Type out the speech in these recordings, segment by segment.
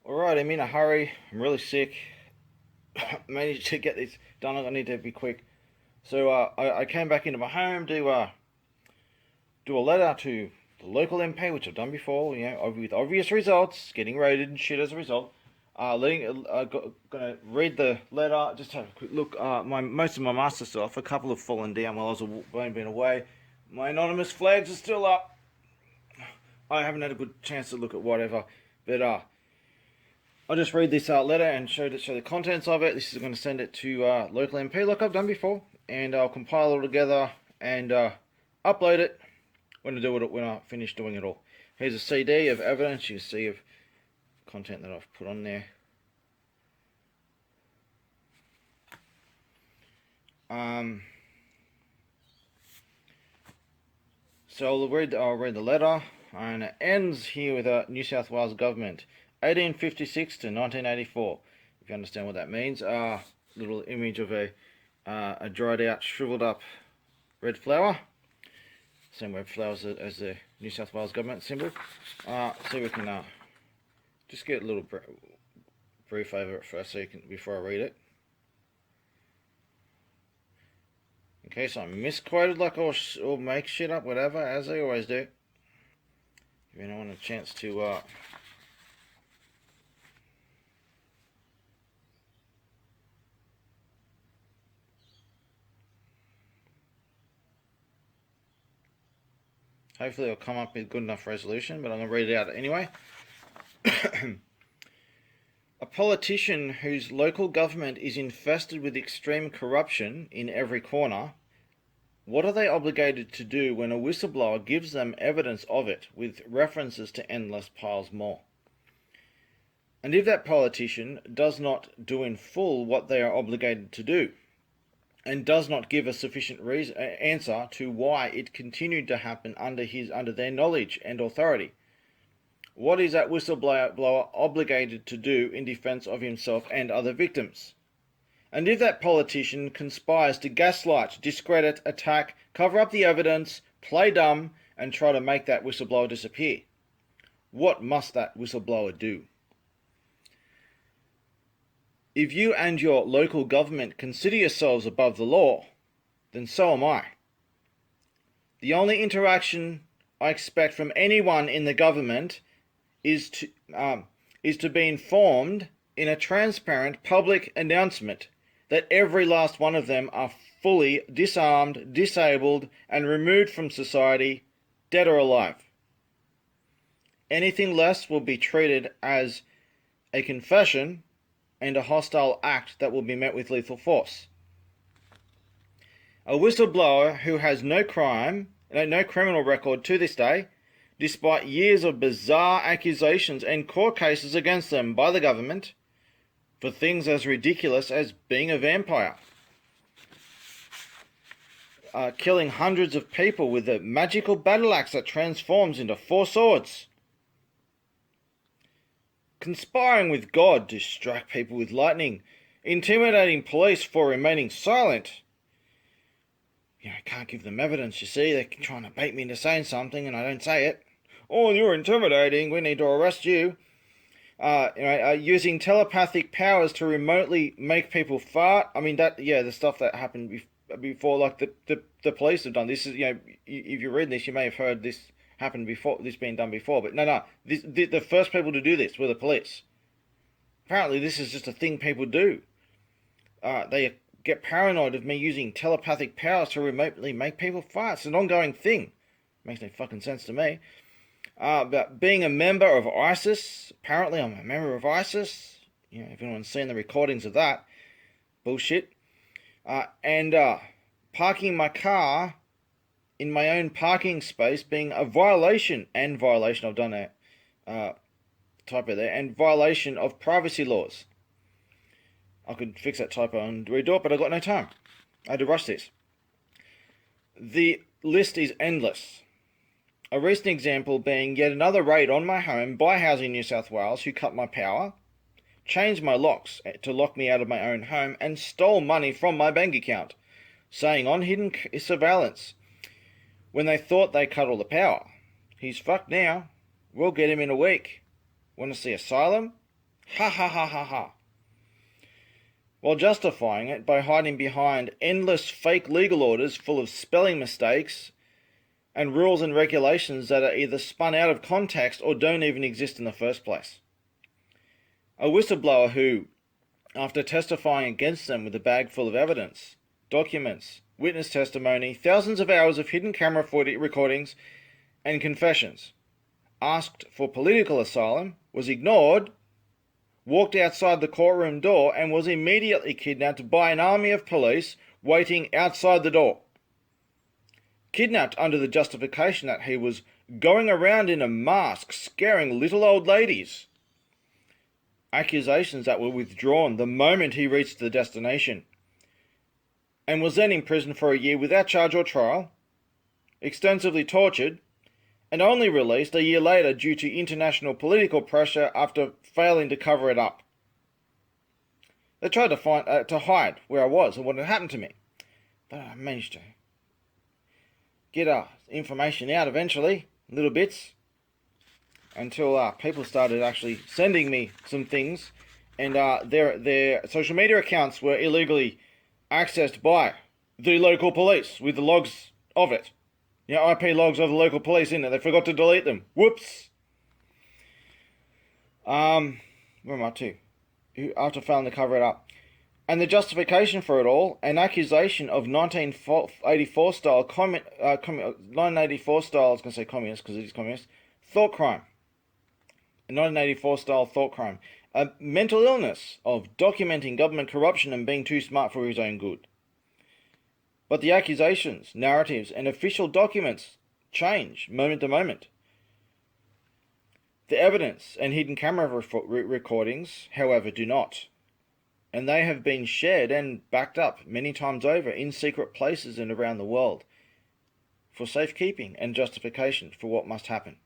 Alright, I'm in a hurry. I'm really sick. Managed to get this done. I need to be quick. So I came back into my home to do a letter to the local MP, which I've done before. With obvious results, getting raided and shit as a result. Gonna read the letter. Just have a quick look. My most of my master stuff, a couple have fallen down while I've been away. My anonymous flags are still up. I haven't had a good chance to look at whatever, but I'll just read this letter and show the contents of it. This is going to send it to local MP like I've done before, and I'll compile it all together and upload it when I finish doing it all. Here's a CD of evidence. You can see of content that I've put on there. So I'll read the letter, and it ends here with a New South Wales government, 1856 to 1984. If you understand what that means, little image of a dried out, shriveled up red flower. Same red flowers as the New South Wales government symbol. So we can just get a little brief over it first, so you can before I read it. In case I'm misquoted, like or make shit up, whatever, as I always do. Give anyone a chance to hopefully it'll come up with good enough resolution, but I'm going to read it out anyway. A politician whose local government is infested with extreme corruption in every corner, what are they obligated to do when a whistleblower gives them evidence of it with references to endless piles more? And if that politician does not do in full what they are obligated to do, and does not give a sufficient answer to why it continued to happen under their knowledge and authority, what is that whistleblower obligated to do in defense of himself and other victims? And if that politician conspires to gaslight, discredit, attack, cover up the evidence, play dumb, and try to make that whistleblower disappear, what must that whistleblower do? If you and your local government consider yourselves above the law, then so am I. The only interaction I expect from anyone in the government is to be informed in a transparent public announcement that every last one of them are fully disarmed, disabled, and removed from society, dead or alive. Anything less will be treated as a confession and a hostile act that will be met with lethal force. A whistleblower who has no criminal record to this day, despite years of bizarre accusations and court cases against them by the government for things as ridiculous as being a vampire, killing hundreds of people with a magical battle axe that transforms into four swords, conspiring with God to strike people with lightning, intimidating police for remaining silent. I can't give them evidence, you see. They're trying to bait me into saying something and I don't say it. Oh, you're intimidating, we need to arrest you. Using telepathic powers to remotely make people fart. I mean, the stuff that happened before, like the police have done. This is, if you read this, you may have heard this happened before, this being done before. But no, the first people to do this were the police. Apparently, this is just a thing people do. They get paranoid of me using telepathic powers to remotely make people fart. It's an ongoing thing. Makes no fucking sense to me. But being a member of ISIS, apparently I'm a member of ISIS. If anyone's seen the recordings of that, bullshit. And parking my car in my own parking space being a violation, I've done a typo there, and violation of privacy laws. I could fix that typo and redo it, but I've got no time. I had to rush this. The list is endless. A recent example being yet another raid on my home by Housing New South Wales, who cut my power, changed my locks to lock me out of my own home, and stole money from my bank account, saying on hidden surveillance, when they thought they cut all the power. He's fucked now. We'll get him in a week. Want to see asylum? Ha ha ha ha ha. While justifying it by hiding behind endless fake legal orders full of spelling mistakes and rules and regulations that are either spun out of context or don't even exist in the first place. A whistleblower who, after testifying against them with a bag full of evidence, documents, witness testimony, thousands of hours of hidden camera recordings, and confessions, asked for political asylum, was ignored, walked outside the courtroom door, and was immediately kidnapped by an army of police waiting outside the door. Kidnapped under the justification that he was going around in a mask scaring little old ladies. Accusations that were withdrawn the moment he reached the destination, and was then imprisoned for a year without charge or trial, extensively tortured, and only released a year later due to international political pressure after failing to cover it up. They tried to hide where I was and what had happened to me, but I managed to get information out eventually, little bits, until people started actually sending me some things, and their social media accounts were illegally accessed by the local police with the logs of it. IP logs of the local police in it. They forgot to delete them. Whoops. Where am I to? After failing to cover it up. And the justification for it all, an accusation of 1984 style, 1984 style, I was going to say communist because it is communist, thought crime. A 1984 style thought crime. A mental illness of documenting government corruption and being too smart for his own good. But the accusations, narratives, and official documents change moment to moment. The evidence and hidden camera recordings, however, do not. And they have been shared and backed up many times over in secret places and around the world for safekeeping and justification for what must happen.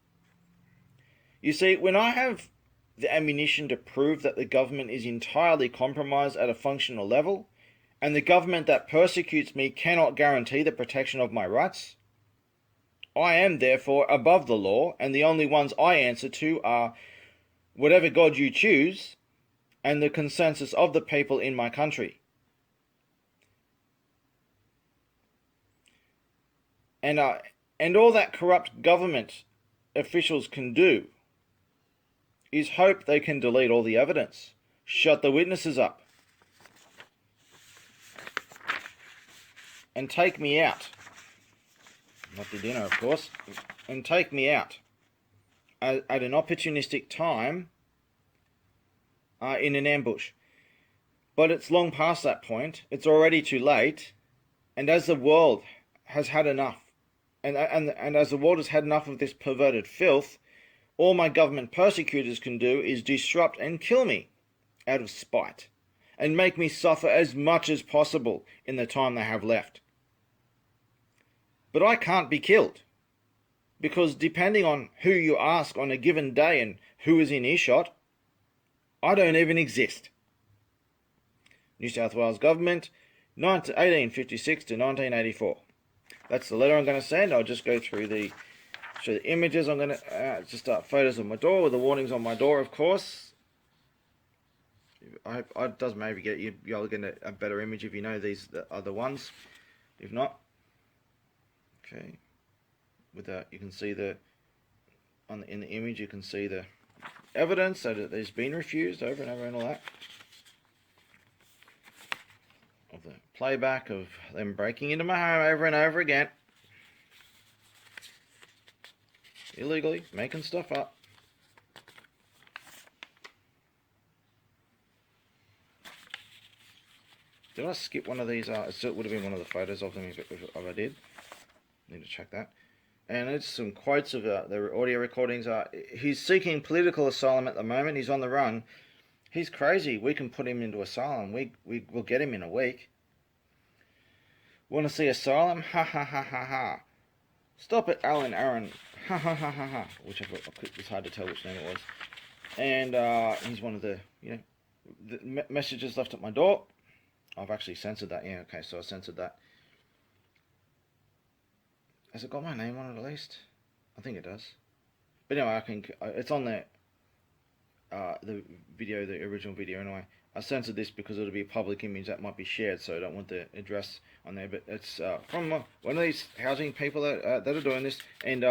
You see, when I have the ammunition to prove that the government is entirely compromised at a functional level, and the government that persecutes me cannot guarantee the protection of my rights, I am therefore above the law, and the only ones I answer to are whatever God you choose, and the consensus of the people in my country. And all that corrupt government officials can do is hope they can delete all the evidence, shut the witnesses up, and take me out. Not the dinner, of course. And take me out at an opportunistic time in an ambush. But it's long past that point. It's already too late. And as the world has had enough, and as the world has had enough of this perverted filth, all my government persecutors can do is disrupt and kill me out of spite, and make me suffer as much as possible in the time they have left. But I can't be killed, because depending on who you ask on a given day and who is in earshot, I don't even exist. New South Wales Government, 1856 to 1984. That's the letter I'm going to send. I'll just go through show the images. I'm going to just start photos of my door with the warnings on my door, of course. I hope it does maybe get you'll get a better image if you know these are the ones. If not, okay. With that, you can see in the image you can see the evidence that it has been refused over and over and all that. Of the playback of them breaking into my home over and over again. Illegally, making stuff up. Did I skip one of these? It would have been one of the photos of them if I did. Need to check that. And it's some quotes of the audio recordings. He's seeking political asylum at the moment. He's on the run. He's crazy. We can put him into asylum. We'll get him in a week. Want to see asylum? Ha ha ha ha ha. Stop it, Alan Aaron. Ha ha ha ha ha. It's hard to tell which name it was. And he's one of the messages left at my door. I've actually censored that. Yeah, okay, so I censored that. Has it got my name on it at least? I think it does. But anyway, it's on there. the video, the original video anyway. I censored this because it'll be a public image that might be shared, so I don't want the address on there. But it's from one of these housing people that are doing this, and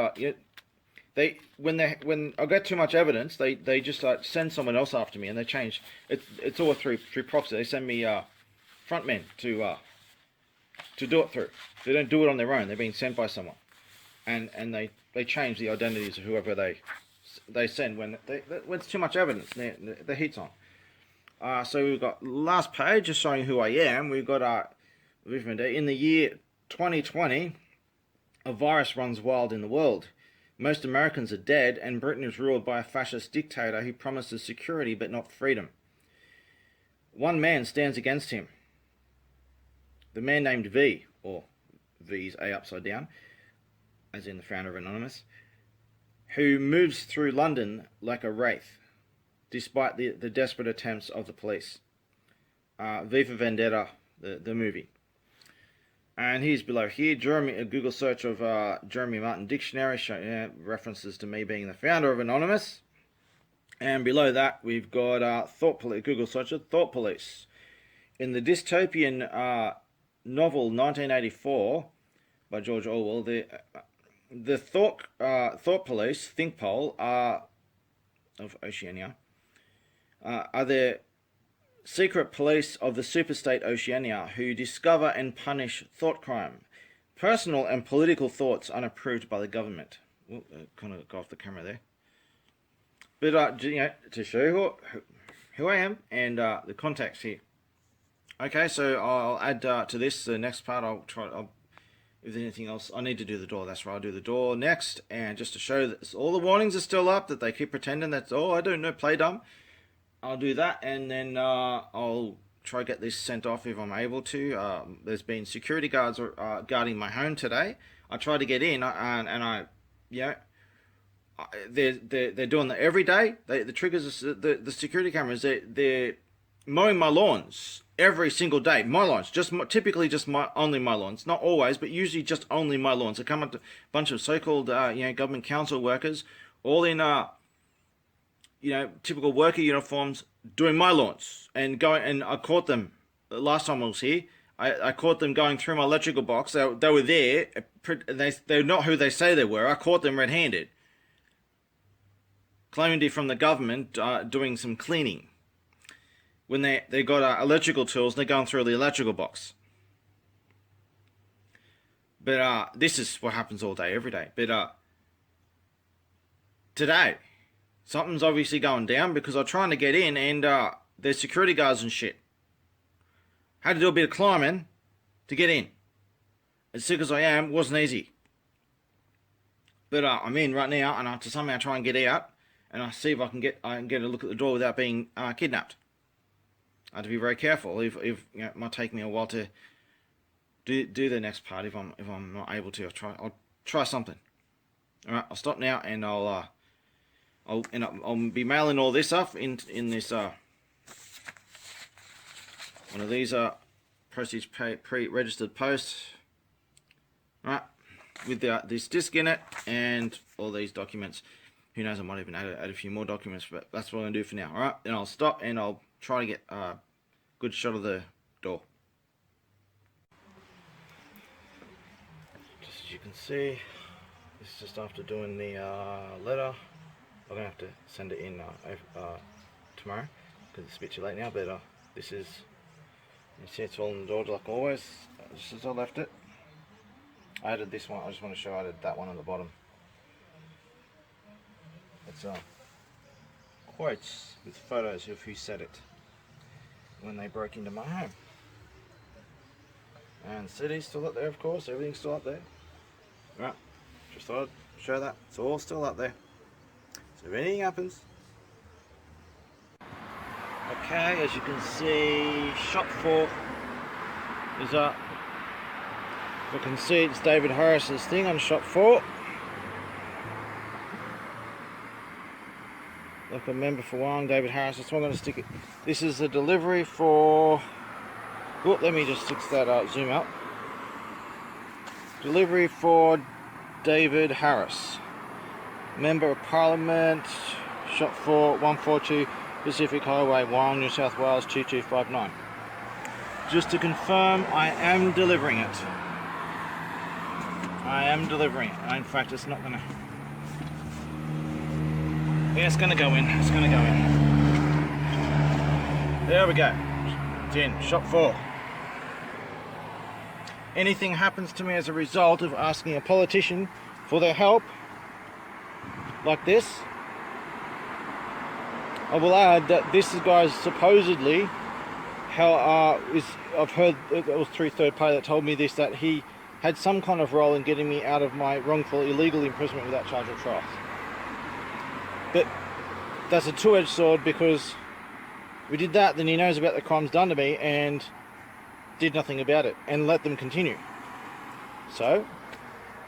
when I get too much evidence, they just send someone else after me, and they change. It's all through proxy. They send me front men to do it through. They don't do it on their own. They're being sent by someone, and they change the identities of whoever they send when it's too much evidence. The heat's on. So we've got last page just showing who I am. We've got in the year 2020, a virus runs wild in the world. Most Americans are dead, and Britain is ruled by a fascist dictator who promises security but not freedom. One man stands against him. The man named V, or V's A upside down, as in the founder of Anonymous, who moves through London like a wraith, despite the desperate attempts of the police. V for Vendetta, the movie. And here's below here, a Google search of Jeremy Martin Dictionary, references to me being the founder of Anonymous. And below that, we've got Google search of Thought Police. In the dystopian novel 1984 by George Orwell, the Thought Police, ThinkPol, of Oceania, are the secret police of the superstate Oceania who discover and punish thought crime, personal and political thoughts unapproved by the government. Kind of got off the camera there. But to show who I am and the context here. Okay, so I'll add to this the next part. If there's anything else, I need to do the door. That's right, I'll do the door next, and just to show that all the warnings are still up, that they keep pretending that's I don't know, play dumb. I'll do that, and then I'll try to get this sent off if I'm able to. There's been security guards guarding my home today. I tried to get in, they're doing that every day. The triggers, the security cameras, they're mowing my lawns every single day. My lawns, typically only my lawns, not always, but usually just only my lawns. They come up to a bunch of so-called government council workers, all in typical worker uniforms, doing my lawns, and I caught them last time I was here. I caught them going through my electrical box. They were there. They're not who they say they were. I caught them red-handed, claiming to be from the government, doing some cleaning. When they got electrical tools, and they're going through the electrical box. But this is what happens all day, every day. But today, something's obviously going down because I'm trying to get in, and there's security guards and shit. Had to do a bit of climbing to get in. As sick as I am, wasn't easy. But I'm in right now, and I have to somehow try and get out, and I see if I can get a look at the door without being kidnapped. I have to be very careful. If it might take me a while to do the next part. If I'm not able to, I'll try something. All right, I'll stop now, and I'll be mailing all this up in this one of these postage pre-registered posts. All right, with this disc in it and all these documents. Who knows? I might even add a few more documents, but that's what I'm gonna do for now. All right, then I'll stop and I'll try to get a good shot of the door. Just as you can see, this is just after doing the letter. I'm gonna have to send it in tomorrow because it's a bit too late now. But this is, you see, it's all in the door like always, just as I left it. I added this one. I just want to show I added that one on the bottom. It's quotes with photos of who said it when they broke into my home. And the city's still up there, of course. Everything's still up there. Right, just thought I'd show that. It's all still up there. So if anything happens. Okay, as you can see, shot 4 is up. You can see it's David Harris's thing on shot 4. Like a member for Wong, David Harris. That's why I'm going to stick it. This is a delivery for. Oh, let me just fix that zoom up. Delivery for David Harris, Member of Parliament, Shop 4, 142 Pacific Highway, Wyong, New South Wales 2259. Just to confirm, I am delivering it. I am delivering it. In fact, it's not gonna... Yeah, it's gonna go in. It's gonna go in. There we go. It's in. Shop 4. Anything happens to me as a result of asking a politician for their help, like this, I will add that this guy supposedly, I've heard it was through third party that told me this, that he had some kind of role in getting me out of my wrongful illegal imprisonment without charge or trial. But that's a two-edged sword, because we did that, then he knows about the crimes done to me and did nothing about it and let them continue. So,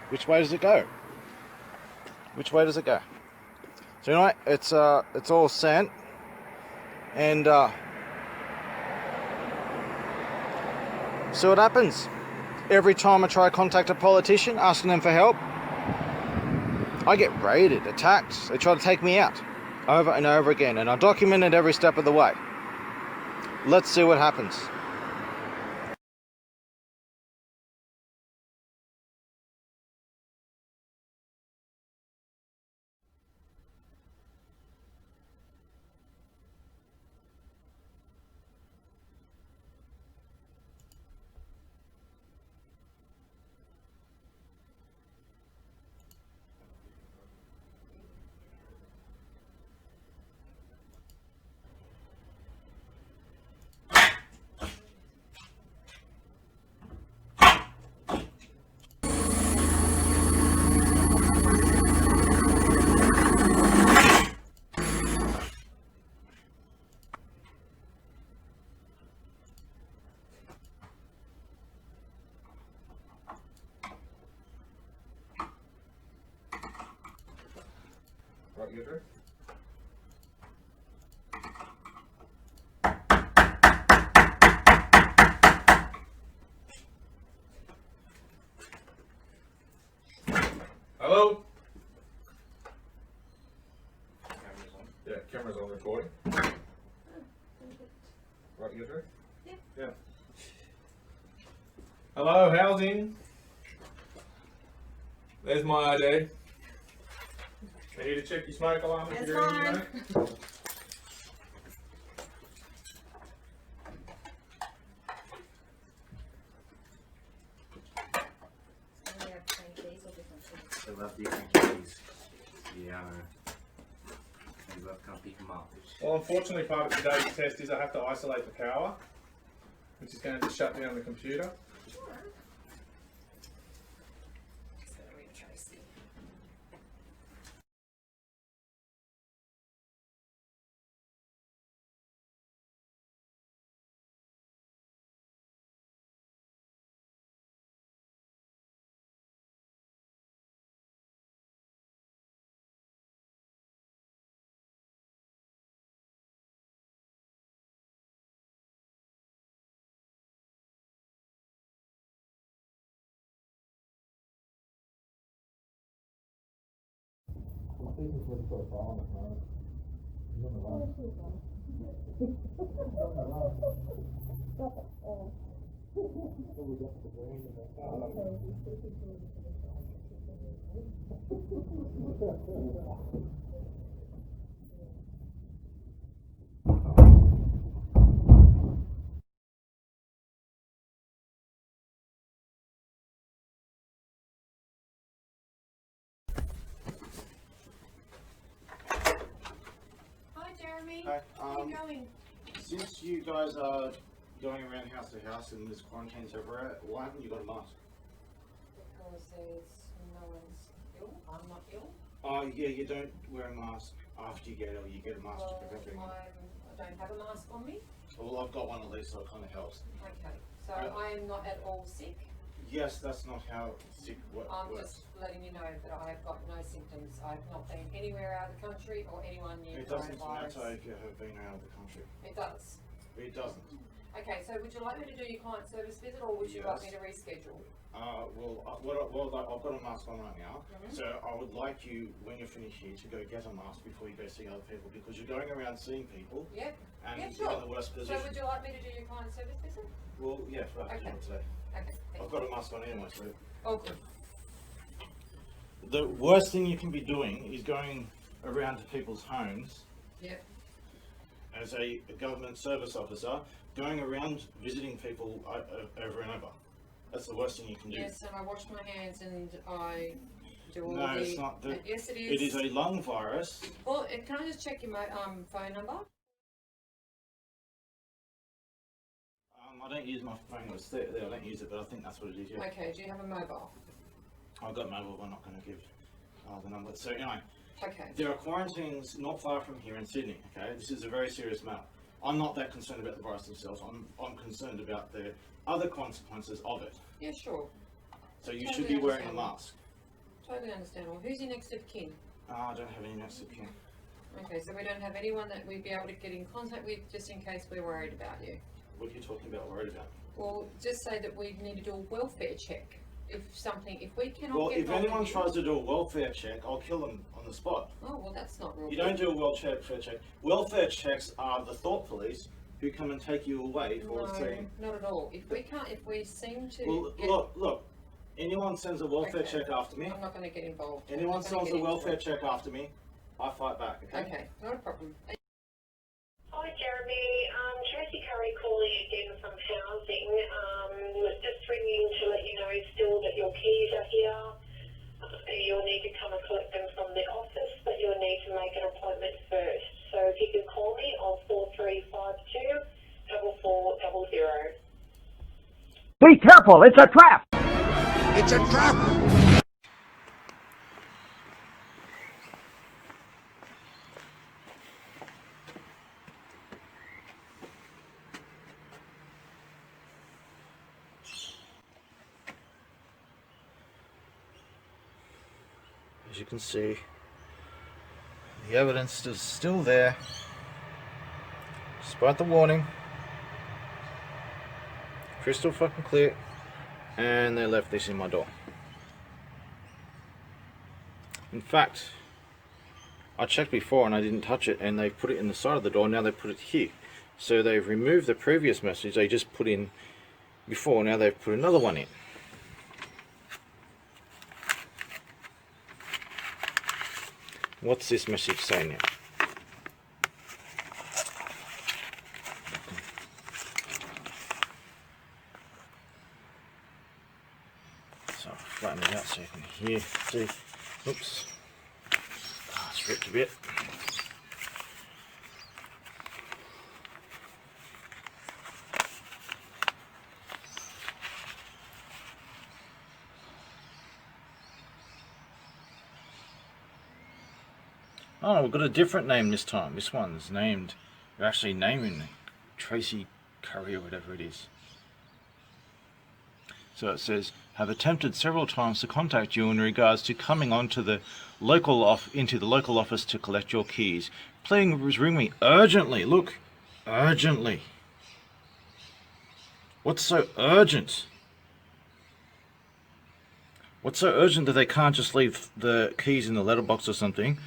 which way does it go? Which way does it go? So anyway, it's all sent, and see what happens. Every time I try to contact a politician asking them for help, I get raided, attacked. They try to take me out over and over again, and I document it every step of the way. Let's see what happens. Right, you agree? Hello? Camera's on. Yeah, camera's on recording. Right, you agree? Yeah. Hello, housing. There's my ID. I need to check your smoke alarm if you're in here, mate. They love different keys. Yeah, they love can't pick them up. Well, unfortunately, part of today's test is I have to isolate the power, which is going to shut down the computer. Hi Jeremy, Hi, how are you going? Since you guys are going around house to house and there's quarantines everywhere, why haven't you got a mask? Because there's no one's ill, I'm not ill. Oh yeah, you don't wear a mask after you get ill, you get a mask to prevent it. I don't have a mask on me. Well, I've got one at least, so it kind of helps. Okay, so I am not at all sick. Yes, that's not how sick I'm works. just letting you know that I have got no symptoms. I've not been anywhere out of the country or anyone near It doesn't coronavirus. matter if you have been out of the country. It does. It doesn't. Okay, so would you like me to do your client service visit, or would you like me to reschedule? I've got a mask on right now, Mhm. so I would like you, when you're finished here, to go get a mask before you go see other people, because you're going around seeing people, Yep. and Yeah, you're in sure. the worst So position. would you like me to do your client service visit? Well, yeah, right, Okay. today. Okay, thank I've you. got a mask on anyway, so. Oh, good. The worst thing you can be doing is going around to people's homes Yep. as a government service officer, going around visiting people over and over. That's the worst thing you can do. Yes, and I wash my hands and I do all No, the... it's not. Yes, it is. It is a lung virus. Well, can I just check your phone number? I don't use my phone. It's there. I don't use it, but I think that's what it is. Yeah. Okay, do you have a mobile? I've got mobile, but I'm not going to give the number. So anyway, Okay. there are quarantines not far from here in Sydney. Okay, this is a very serious matter. I'm not that concerned about the virus themselves. I'm concerned about the other consequences of it. Yeah, sure. So you Totally should be wearing a understandable. mask. Totally understandable. Who's your next of kin? I don't have any next of kin. Okay, so we don't have anyone that we'd be able to get in contact with just in case we're worried about you. What are you talking about? Worried about? Well, just say that we need to do a welfare check. If we cannot Well, get if hold of anyone you- tries to do a welfare check, I'll kill them on the spot. Oh, well, that's not real. You don't do a welfare check. Welfare checks are the thought police who come and take you away for saying. No, not at all. If we seem to Well, get, look. Anyone sends a welfare Okay. check after me. I'm not going to get involved. I'm Anyone not gonna sends get a into welfare it. check after me, I fight back. Okay. Okay, not a problem. Hi Jeremy, Tracy Curry calling again from housing. Just ringing to let you know still that your keys are here. You'll need to come and collect them from the office, but you'll need to make an appointment first. So if you can call me on 4352 4400. Be careful, it's a trap! It's a trap! As you can see, the evidence is still there, despite the warning. Crystal fucking clear, and they left this in my door. In fact, I checked before and I didn't touch it, and they put it in the side of the door. Now they put it here, so they've removed the previous message they just put in before. Now they've put another one in. What's this message saying now? So I'll flatten it out so you can hear. See? Oops. Oh, it's ripped a bit. Oh, we've got a different name this time. This one's named, they're actually naming Tracy Curry or whatever it is. So it says, have attempted several times to contact you in regards to coming onto the into the local office to collect your keys. Please ring me urgently. Look, urgently. What's so urgent? What's so urgent that they can't just leave the keys in the letterbox or something?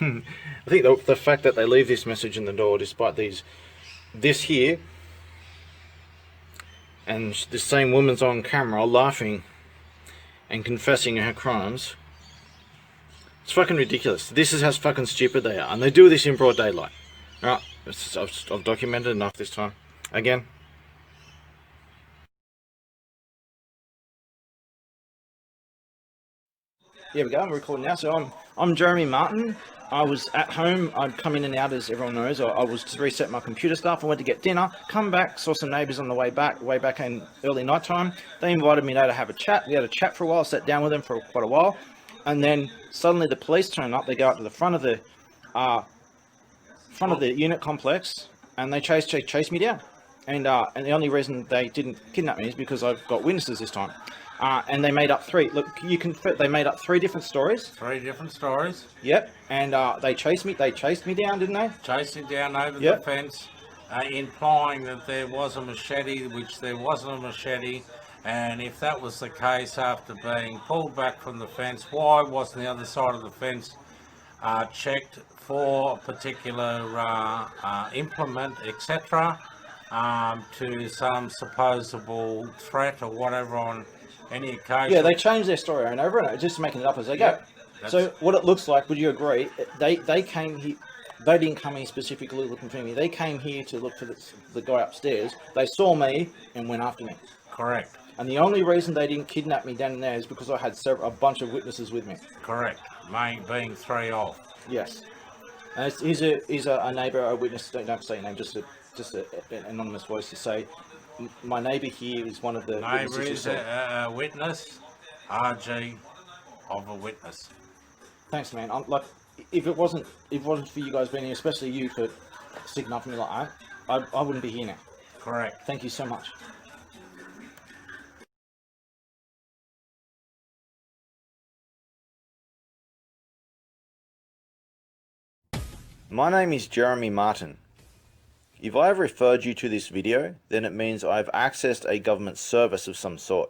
I think the fact that they leave this message in the door despite this here, and this same woman's on camera laughing and confessing her crimes, it's fucking ridiculous. This is how fucking stupid they are, and they do this in broad daylight. Alright, I've documented enough this time. Again. Here we go, I'm recording now. So I'm Jeremy Martin. I was at home. I'd come in and out, as everyone knows. I was to reset my computer stuff. I went to get dinner, come back, saw some neighbours on the way back in early night time. They invited me there to have a chat. We had a chat for a while, sat down with them for quite a while, and then suddenly the police turn up. They go up to the front of the unit complex, and they chase me down. And the only reason they didn't kidnap me is because I've got witnesses this time. And they made up three. Look, you can. They made up three different stories. 3 different stories. Yep. And they chased me. They chased me down, didn't they? Chased him down over Yep. the fence, implying that there was a machete, which there wasn't a machete. And if that was the case, after being pulled back from the fence, why wasn't the other side of the fence checked for a particular implement, etc., to some supposable threat or whatever on any occasion? Yeah, they changed their story over and over, just making it up as they go. Yep. So what it looks like, would you agree? They came here. They didn't come here specifically looking for me. They came here to look for the guy upstairs. They saw me and went after me. Correct. And the only reason they didn't kidnap me down there is because I had a bunch of witnesses with me. Correct. Being 3 off. Yes. And he's a neighbour, a witness. Don't say your name. Just an anonymous voice to say, my neighbour here is one of the Neighbour witnesses. is a witness. RG of a witness. Thanks, man. If it wasn't for you guys being here, especially you for sticking up for me like that, I wouldn't be here now. Correct. Thank you so much. My name is Jeremy Martin. If I have referred you to this video, then it means I have accessed a government service of some sort.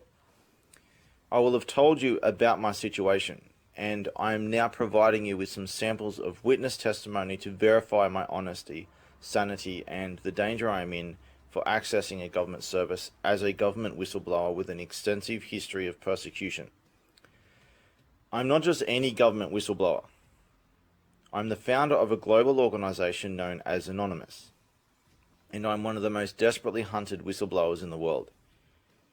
I will have told you about my situation, and I am now providing you with some samples of witness testimony to verify my honesty, sanity, and the danger I am in for accessing a government service as a government whistleblower with an extensive history of persecution. I'm not just any government whistleblower. I'm the founder of a global organization known as Anonymous, and I'm one of the most desperately hunted whistleblowers in the world.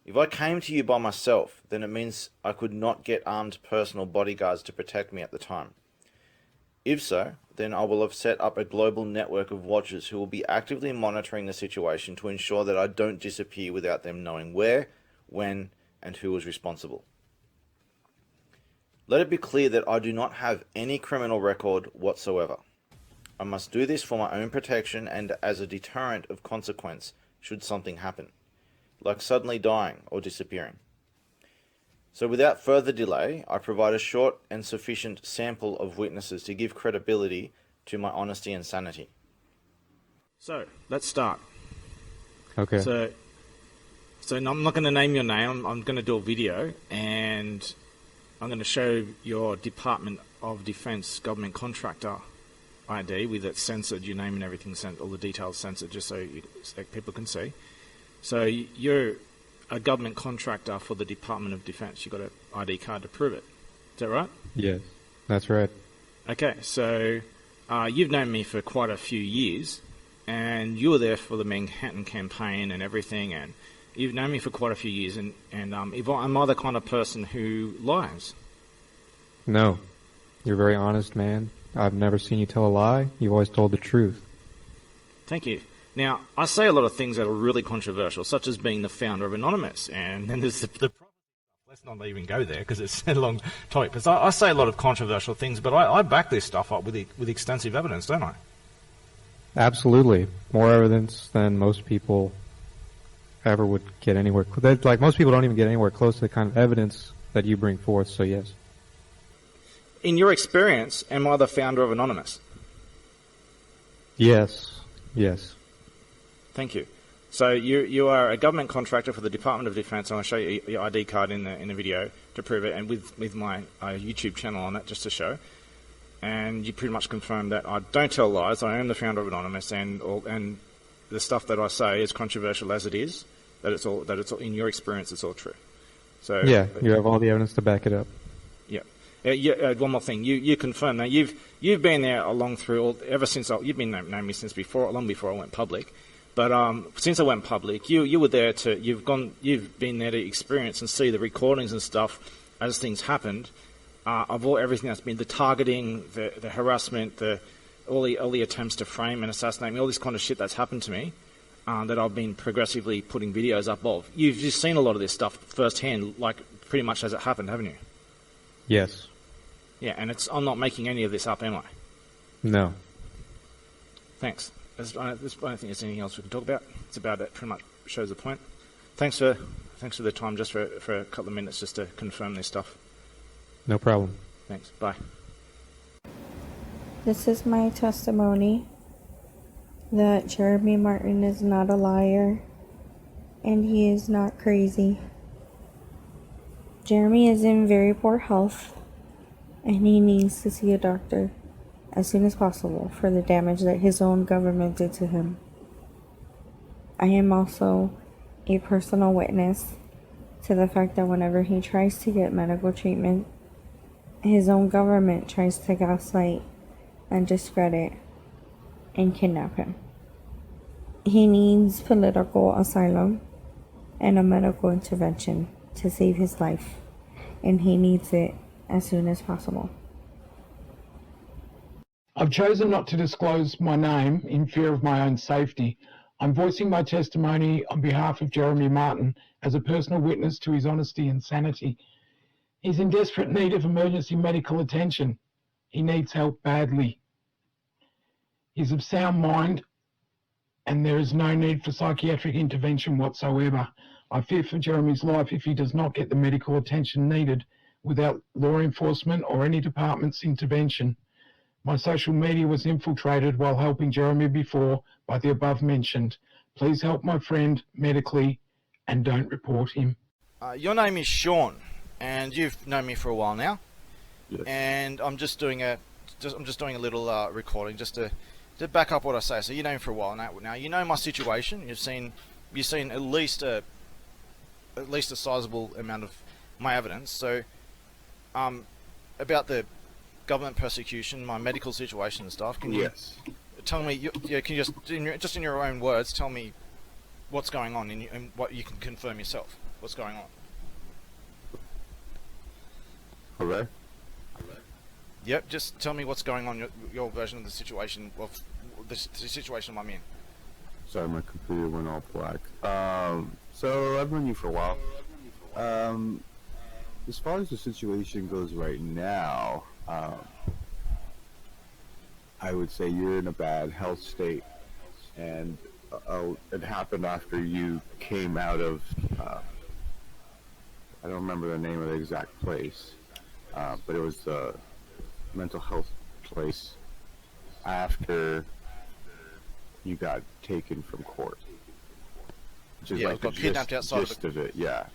If I came to you by myself, then it means I could not get armed personal bodyguards to protect me at the time. If so, then I will have set up a global network of watchers who will be actively monitoring the situation to ensure that I don't disappear without them knowing where, when, and who was responsible. Let it be clear that I do not have any criminal record whatsoever. I must do this for my own protection and as a deterrent of consequence should something happen, like suddenly dying or disappearing. So without further delay, I provide a short and sufficient sample of witnesses to give credibility to my honesty and sanity. So, let's start. Okay. So I'm not going to name your name, I'm going to do a video, and I'm going to show your Department of Defense government contractor ID with it censored, your name and everything, all the details censored, just so people can see. So you're a government contractor for the Department of Defense. You've got an ID card to prove it. Is that right? Yes, that's right. Okay, so you've known me for quite a few years, and you were there for the Manhattan campaign and everything, and you've known me for quite a few years, and am I the kind of person who lies? No, you're a very honest man. I've never seen you tell a lie. You've always told the truth. Thank you. Now, I say a lot of things that are really controversial, such as being the founder of Anonymous, and then there's the let's not even go there because it's a long topic. But I say a lot of controversial things, but I back this stuff up with extensive evidence, don't I? Absolutely. More evidence than most people ever would get anywhere. Like, most people don't even get anywhere close to the kind of evidence that you bring forth, so yes. In your experience, am I the founder of Anonymous? Yes. Yes. Thank you. So you are a government contractor for the Department of Defense, and I'll show you your ID card in the video to prove it, and with my YouTube channel on it, just to show. And you pretty much confirm that I don't tell lies. I am the founder of Anonymous, and the stuff that I say, as controversial as it is, that it's all in your experience, it's all true. So yeah, you have all the evidence to back it up. Yeah. One more thing. You confirm that you've been there ever since you've been knowing me since long before I went public. But since I went public, you were there you've been there to experience and see the recordings and stuff as things happened, of everything that's been the targeting, the harassment, all the attempts to frame and assassinate me, all this kind of shit that's happened to me, that I've been progressively putting videos up of. You've just seen a lot of this stuff firsthand, like pretty much as it happened, haven't you? Yes. Yeah, and I'm not making any of this up, am I? No. Thanks. I don't think there's anything else we can talk about. It's about it. Pretty much shows the point. Thanks for Thanks for the time, just for a couple of minutes, just to confirm this stuff. No problem. Thanks. Bye. This is my testimony that Jeremy Martin is not a liar and he is not crazy. Jeremy is in very poor health and he needs to see a doctor as soon as possible for the damage that his own government did to him. I am also a personal witness to the fact that whenever he tries to get medical treatment, his own government tries to gaslight and discredit and kidnap him. He needs political asylum and a medical intervention to save his life, and he needs it as soon as possible. I've chosen not to disclose my name in fear of my own safety. I'm voicing my testimony on behalf of Jeremy Martin as a personal witness to his honesty and sanity. He's in desperate need of emergency medical attention. He needs help badly. He's of sound mind and there is no need for psychiatric intervention whatsoever. I fear for Jeremy's life if he does not get the medical attention needed without law enforcement or any department's intervention. My social media was infiltrated while helping Jeremy before by the above mentioned. Please help my friend medically and don't report him. Your name is Sean, and you've known me for a while now. Yes. And I'm just doing a little recording just to back up what I say. So you know me for a while now. You know my situation. You've seen at least a sizable amount of my evidence. So about the government persecution, my medical situation and stuff. Can you tell me? Can you just in your own words tell me what's going on and what you can confirm yourself? What's going on? Okay. Yep. Just tell me what's going on. Your version of the situation of the situation I'm in. Sorry, my computer went all black. So I've known you for a while. As far as the situation goes right now, I would say you're in a bad health state, and it happened after you came out of, I don't remember the name of the exact place, but it was the mental health place after you got taken from court. Which is Yeah, like I got the kidnapped outside gist of it, yeah.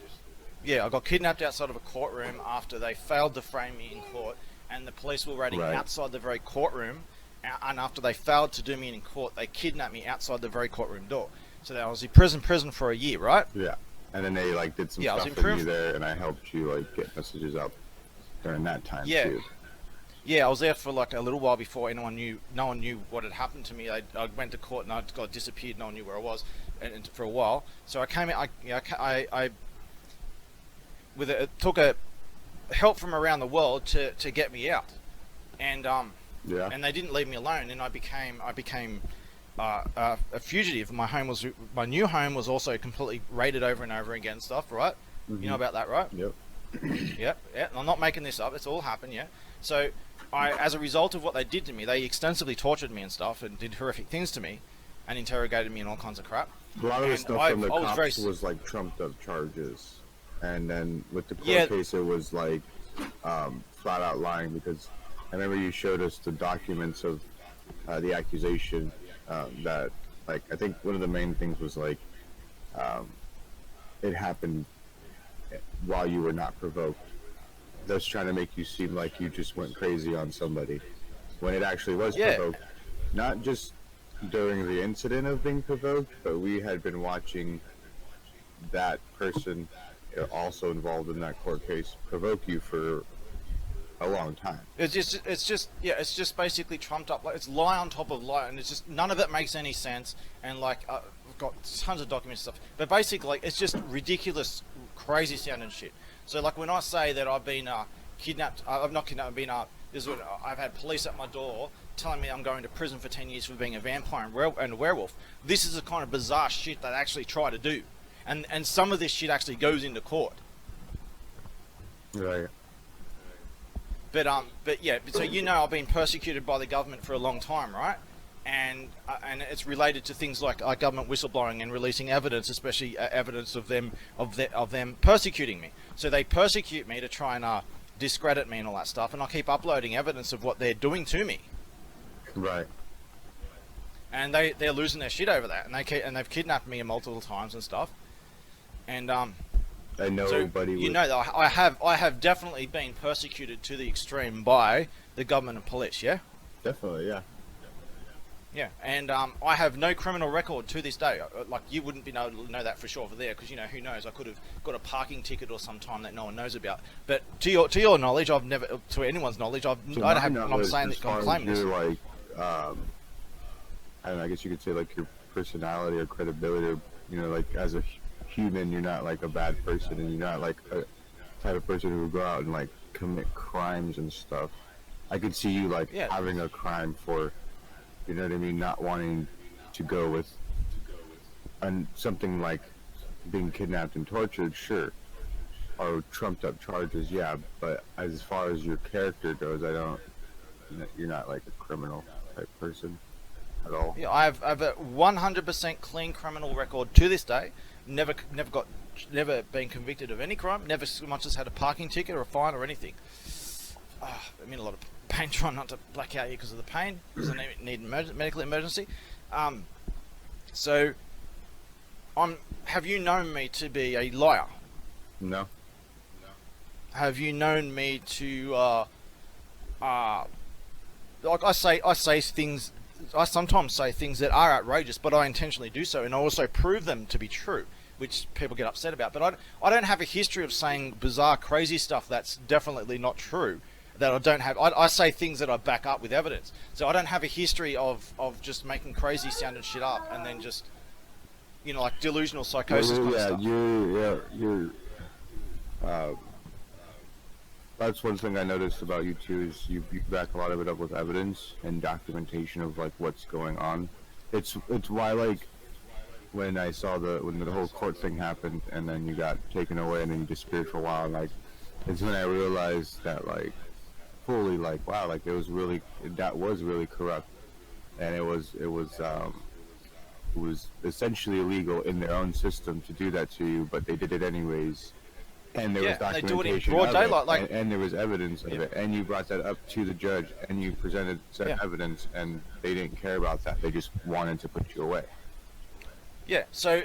Yeah, I got kidnapped outside of a courtroom after they failed to frame me in court, and the police were waiting outside the very courtroom, and after they failed to do me in court, they kidnapped me outside the very courtroom door. So I was in prison for a year, right? Yeah, and then they like did some stuff with you there, and I helped you like get messages out during that time too. Yeah, I was there for like a little while before no one knew what had happened to me. I went to court and I got disappeared. No one knew where I was, and for a while. So I came out. It took a help from around the world to get me out, and and they didn't leave me alone. And I became a fugitive. My new home was also completely raided over and over again. Stuff, right? Mm-hmm. You know about that, right? Yep. Yep. I'm not making this up. It's all happened. Yeah. So as a result of what they did to me, they extensively tortured me and stuff, and did horrific things to me, and interrogated me and all kinds of crap. A lot of the stuff from the cops was like trumped up charges. And then with the court case, it was like flat out lying, because I remember you showed us the documents of the accusation that, like, I think one of the main things was like it happened while you were not provoked. That's trying to make you seem like you just went crazy on somebody, when it actually was provoked. Not just during the incident of being provoked, but we had been watching that person also involved in that court case provoke you for a long time. It's just basically trumped up. Like, it's lie on top of lie, and it's just none of it makes any sense. And like I've got tons of documents and stuff, but basically like, it's just ridiculous, crazy sounding shit. So like when I say that I've been kidnapped, I've not kidnapped, I've been I've had police at my door telling me I'm going to prison for 10 years for being a vampire and a werewolf. This is the kind of bizarre shit they actually try to do. And some of this shit actually goes into court. Right. But yeah, so you know I've been persecuted by the government for a long time, right? and it's related to things like government whistleblowing and releasing evidence, especially evidence of them persecuting me. So they persecute me to try and discredit me and all that stuff, and I keep uploading evidence of what they're doing to me. Right. And they're losing their shit over that, and they've kidnapped me multiple times and stuff. And I know, so, buddy. you know that I have definitely been persecuted to the extreme by the government and police. Yeah. Definitely, yeah. Yeah, and I have no criminal record to this day. Like, you wouldn't be able to know that for sure for there, because, you know, who knows? I could have got a parking ticket or some time that no one knows about. But to your knowledge, I've never, to anyone's knowledge, I'm saying that I'm claiming this. Like, I don't know, I guess you could say, like, your personality or credibility, or, you know, like, as a human, you're not, like, a bad person, and you're not, like, a type of person who would go out and, like, commit crimes and stuff. I could see you, like, having a crime for, you know what I mean, not wanting to go with something like being kidnapped and tortured, sure, or trumped up charges, yeah, but as far as your character goes, you're not like a criminal type person at all. Yeah, I have a 100% clean criminal record to this day. Never been convicted of any crime. Never so much as had a parking ticket or a fine or anything. I'm in a lot of pain, trying not to black out here because of the pain, because I need medical emergency. So, have you known me to be a liar? No. Have you known me to, like I say things, I sometimes say things that are outrageous, but I intentionally do so, and I also prove them to be true, which people get upset about. But I don't have a history of saying bizarre, crazy stuff that's definitely not true. That I don't have. I say things that I back up with evidence. So I don't have a history of just making crazy sounding shit up and then just, you know, like delusional psychosis kind of stuff. You're that's one thing I noticed about you too, is you back a lot of it up with evidence and documentation of like what's going on. It's why, like, when I saw when the whole court thing happened and then you got taken away and then you disappeared for a while, like, it's when I realized that, like, fully, like, wow, like, that was really corrupt, and it was essentially illegal in their own system to do that to you, but they did it anyways, and there was documentation, they do it in broad daylight, like, and there was evidence of it, and you brought that up to the judge, and you presented said evidence, and they didn't care about that. They just wanted to put you away. Yeah, so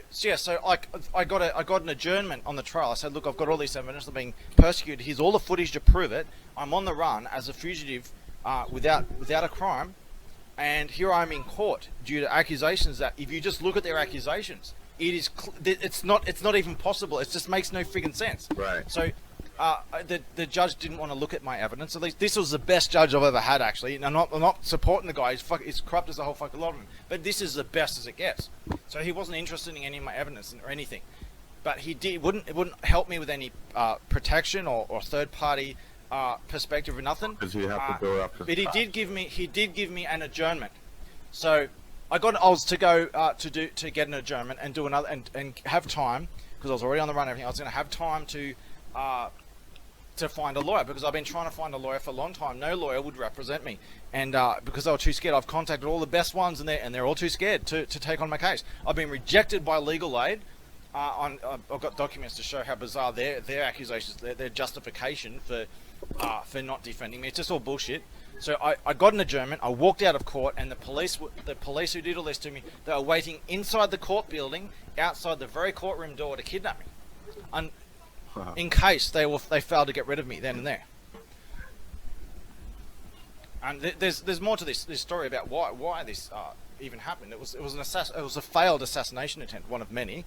I got an adjournment on the trial. I said, look, I've got all this evidence. I'm being persecuted. Here's all the footage to prove it. I'm on the run as a fugitive, without a crime, and here I am in court due to accusations that, if you just look at their accusations, it's not even possible. It just makes no friggin' sense. Right. So, the judge didn't want to look at my evidence. At least this was the best judge I've ever had, actually. And I'm not supporting the guy. He's corrupt as a whole fucking lot of him. But this is the best as it gets. So he wasn't interested in any of my evidence or anything. But it wouldn't help me with any protection or third party perspective or nothing. Because you have to go after. But he did give me an adjournment. So I was to go to get an adjournment and do another and have time, because I was already on the run and everything. I was going to have time to find a lawyer, because I've been trying to find a lawyer for a long time. No lawyer would represent me, and because they were too scared, I've contacted all the best ones, and they're all too scared to take on my case. I've been rejected by legal aid. I've got documents to show how bizarre their accusations, their justification for not defending me. It's just all bullshit. So I got an adjournment. I walked out of court, and the police who did all this to me, they were waiting inside the court building, outside the very courtroom door, to kidnap me. In case they failed to get rid of me then and there. And there's more to this story about why this even happened. It was a failed assassination attempt, one of many.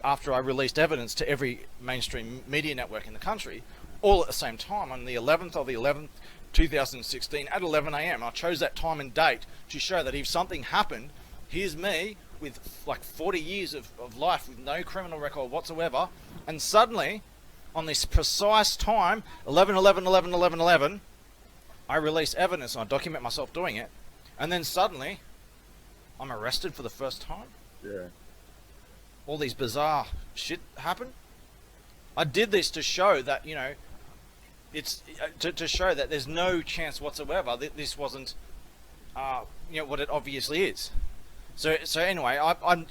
After I released evidence to every mainstream media network in the country, all at the same time, on the 11th of the 11th, 2016, at 11 a.m. I chose that time and date to show that if something happened, here's me with like 40 years of life with no criminal record whatsoever, and suddenly, on this precise time, 11/11/11/11/11, I release evidence and I document myself doing it, and then suddenly, I'm arrested for the first time. Yeah. All these bizarre shit happen. I did this to show that, you know, it's to show that there's no chance whatsoever that this wasn't what it obviously is. So anyway,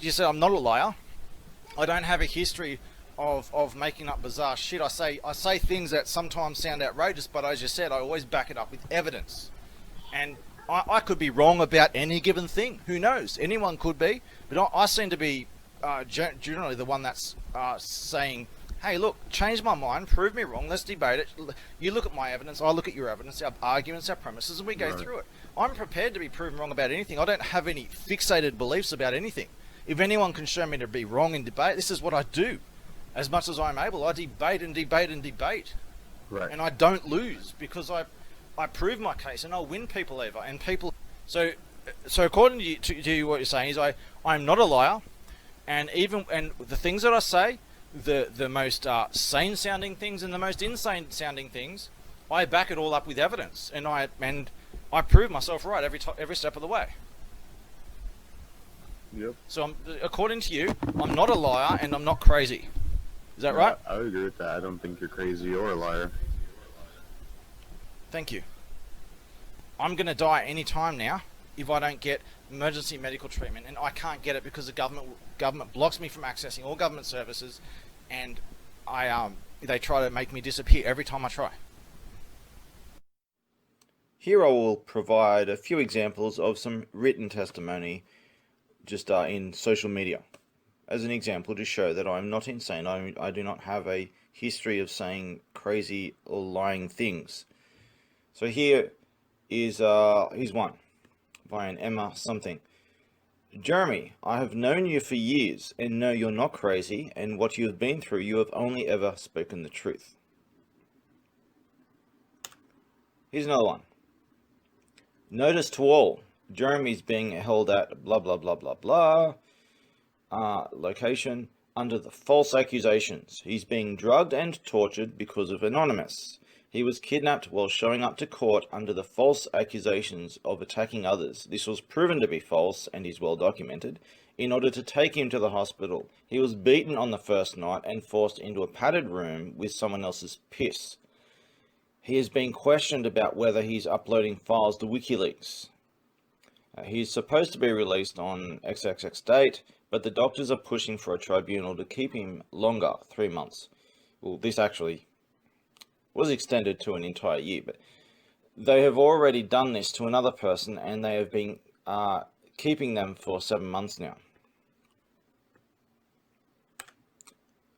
you said I'm not a liar. I don't have a history of making up bizarre shit. I say things that sometimes sound outrageous, but as you said, I always back it up with evidence. And I could be wrong about any given thing. Who knows? Anyone could be. But I seem to be generally the one that's saying, hey, look, change my mind, prove me wrong, let's debate it. You look at my evidence, I look at your evidence, our arguments, our premises, and we go through it. I'm prepared to be proven wrong about anything. I don't have any fixated beliefs about anything. If anyone can show me to be wrong in debate, this is what I do. As much as I'm able, I debate and debate and debate. Right. And I don't lose because I prove my case and I'll win people over. And people... So according to you, what you're saying is I'm not a liar, and the things that I say, the most sane-sounding things and the most insane-sounding things, I back it all up with evidence, and I prove myself right every step of the way. Yep. So according to you, I'm not a liar and I'm not crazy. Is that right? I would agree with that. I don't think you're crazy or a liar. Thank you. I'm going to die any time now if I don't get emergency medical treatment, and I can't get it because the government blocks me from accessing all government services, and they try to make me disappear every time I try. Here I will provide a few examples of some written testimony just in social media. As an example to show that I'm not insane. I do not have a history of saying crazy or lying things. So here's one by an Emma something. Jeremy, I have known you for years and know you're not crazy, and what you have been through, you have only ever spoken the truth. Here's another one. Notice to all, Jeremy's being held at blah blah blah blah blah location under the false accusations. He's being drugged and tortured because of Anonymous. He was kidnapped while showing up to court under the false accusations of attacking others. This was proven to be false and is well documented. In order to take him to the hospital, he was beaten on the first night and forced into a padded room with someone else's piss. He is being questioned about whether he's uploading files to WikiLeaks. He is supposed to be released on XXX date, but the doctors are pushing for a tribunal to keep him longer, 3 months. Well, this actually was extended to an entire year, but they have already done this to another person, and they have been keeping them for 7 months now.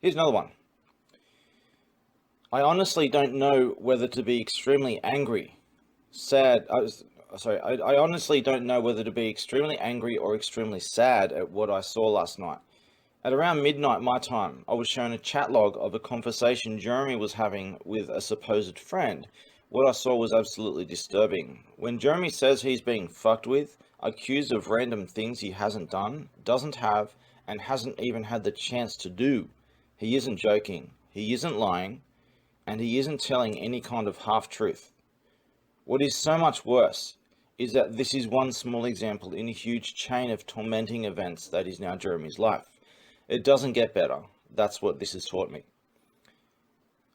Here's another one. I honestly don't know whether to be extremely angry, sad. I honestly don't know whether to be extremely angry or extremely sad at what I saw last night. At around midnight my time, I was shown a chat log of a conversation Jeremy was having with a supposed friend. What I saw was absolutely disturbing. When Jeremy says he's being fucked with, accused of random things he hasn't done, doesn't have, and hasn't even had the chance to do, he isn't joking, he isn't lying, and he isn't telling any kind of half-truth. What is so much worse is that this is one small example in a huge chain of tormenting events that is now Jeremy's life. It doesn't get better. That's what this has taught me.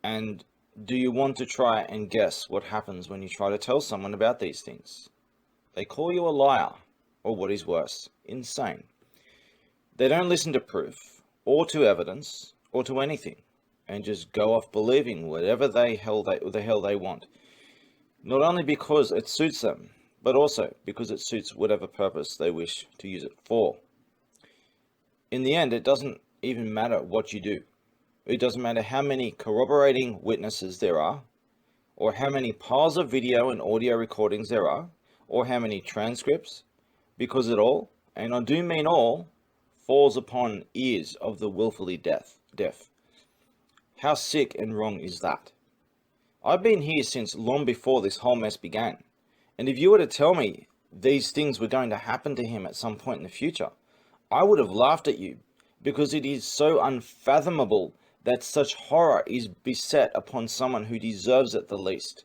And do you want to try and guess what happens when you try to tell someone about these things? They call you a liar, or what is worse, insane. They don't listen to proof, or to evidence, or to anything, and just go off believing whatever the hell they want. Not only because it suits them, but also because it suits whatever purpose they wish to use it for. In the end, it doesn't even matter what you do. It doesn't matter how many corroborating witnesses there are, or how many piles of video and audio recordings there are, or how many transcripts, because it all, and I do mean all, falls upon ears of the willfully deaf. How sick and wrong is that? I've been here since long before this whole mess began, and if you were to tell me these things were going to happen to him at some point in the future, I would have laughed at you, because it is so unfathomable that such horror is beset upon someone who deserves it the least,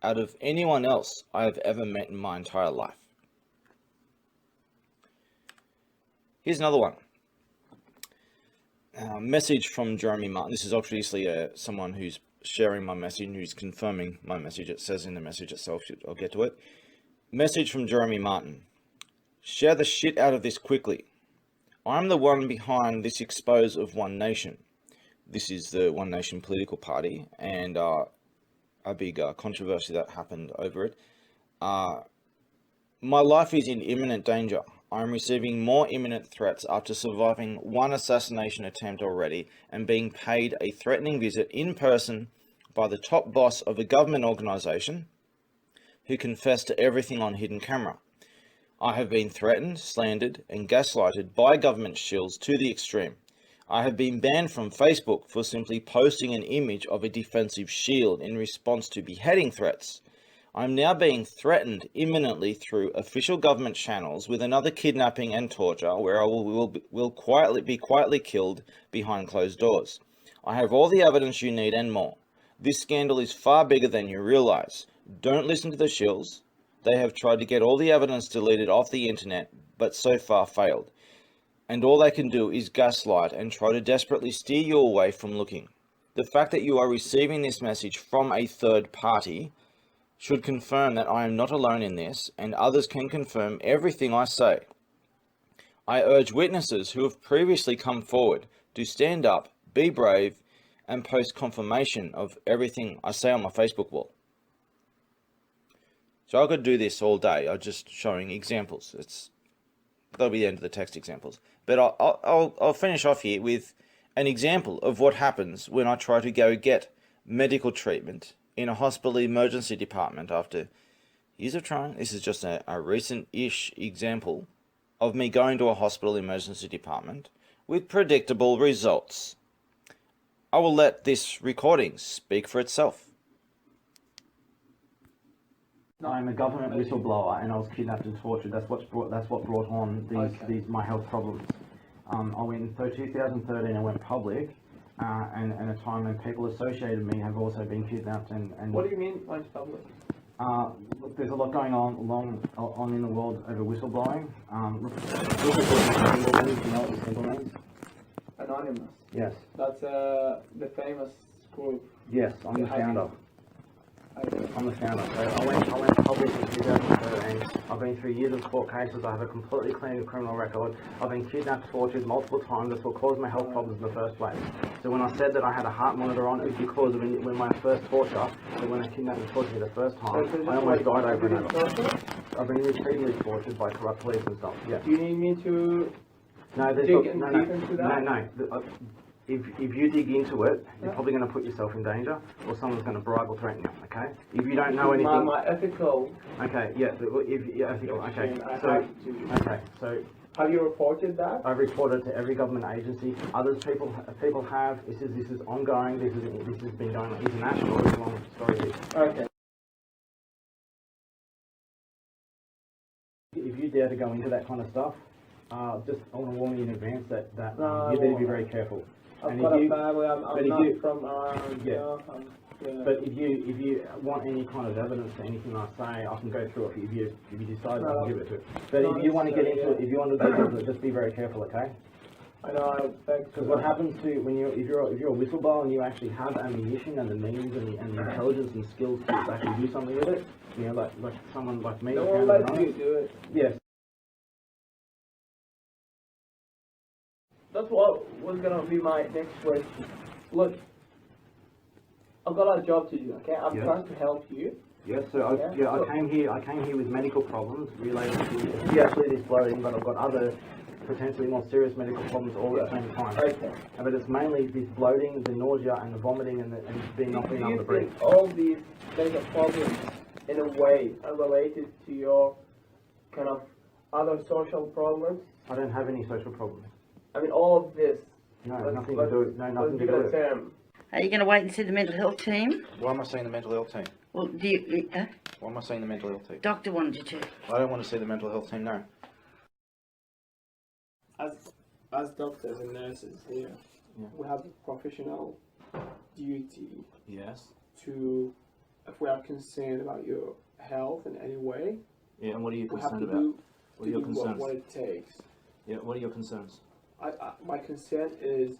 out of anyone else I have ever met in my entire life. Here's another one. Message from Jeremy Martin. This is obviously someone who's sharing my message, who's confirming my message. It says in the message itself, I'll get to it. Message from Jeremy Martin. Share the shit out of this quickly. I'm the one behind this expose of One Nation. This is the One Nation political party, and a big controversy that happened over it. My life is in imminent danger. I'm receiving more imminent threats after surviving one assassination attempt already and being paid a threatening visit in person by the top boss of a government organisation who confessed to everything on hidden camera. I have been threatened, slandered and gaslighted by government shills to the extreme. I have been banned from Facebook for simply posting an image of a defensive shield in response to beheading threats. I'm now being threatened imminently through official government channels with another kidnapping and torture where I will be quietly killed behind closed doors. I have all the evidence you need and more. This scandal is far bigger than you realize. Don't listen to the shills. They have tried to get all the evidence deleted off the internet, but so far failed. And all they can do is gaslight and try to desperately steer you away from looking. The fact that you are receiving this message from a third party should confirm that I am not alone in this, and others can confirm everything I say. I urge witnesses who have previously come forward to stand up, be brave, and post confirmation of everything I say on my Facebook wall. So I could do this all day. I'm just showing examples. That'll be the end of the text examples. But I'll finish off here with an example of what happens when I try to go get medical treatment in a hospital emergency department after years of trying. This is just a recent-ish example of me going to a hospital emergency department with predictable results. I will let this recording speak for itself. I'm a government whistleblower, and I was kidnapped and tortured. That's what brought on these my health problems. I went in 2013. I went public, and a time when people associated me have also been kidnapped and. What do you mean by public? Look, there's a lot going on in the world over whistleblowing. Anonymous. Yes. That's the famous group. Yes, I'm the founder. I'm the founder. So I went public in 2013. I've been through years of court cases. I have a completely clean criminal record. I've been kidnapped, tortured multiple times. That's what caused my health problems in the first place. So when I said that I had a heart monitor on, it was because when my first torture, so when I kidnapped and tortured me the first time, I almost died over and over. I've been repeatedly tortured by corrupt police and stuff. Yeah. Do you need me to dig into that? No. If you dig into it, you're probably going to put yourself in danger, or someone's going to bribe or threaten you. Okay? If you don't know anything. My ethical. Okay. Yeah. Ethical. Okay. So. Have you reported that? I've reported to every government agency. Others people have. This is ongoing. This has been going on international. It's a long story here. Okay. If you dare to go into that kind of stuff, just I want to warn you in advance that you better be very careful. I've got a family. I'm not from around. Yeah. But if you want any kind of evidence to anything I say, I can go through it. If you decide, I can give it to you. But if you want to get into it, just be very careful, okay? I know. Because what happens to if you're a whistleblower and you actually have ammunition and the means and the intelligence and skills to actually do something with it, you know, like someone like me. No one lets you do it. Yes. That's what was gonna be my next question. Look, I've got a job to do. Okay, I'm trying to help you. Yes, so I came here with medical problems related to actually this bloating, but I've got other potentially more serious medical problems all at the same time. Okay. But it's mainly this bloating, the nausea, and the vomiting, and not being able to breathe. All these medical problems, in a way, are related to your kind of other social problems? I don't have any social problems. I mean, all of this. No, nothing to do with. No, nothing to do with it. Are you going to wait and see the mental health team? Why am I seeing the mental health team? Well, do you... Why am I seeing the mental health team? Doctor wanted you to. I don't want to see the mental health team, no. As doctors and nurses here, we have a professional duty. Yes. To, if we are concerned about your health in any way. Yeah, and what are you concerned about? What are your concerns? What it takes. Yeah, what are your concerns? My concern is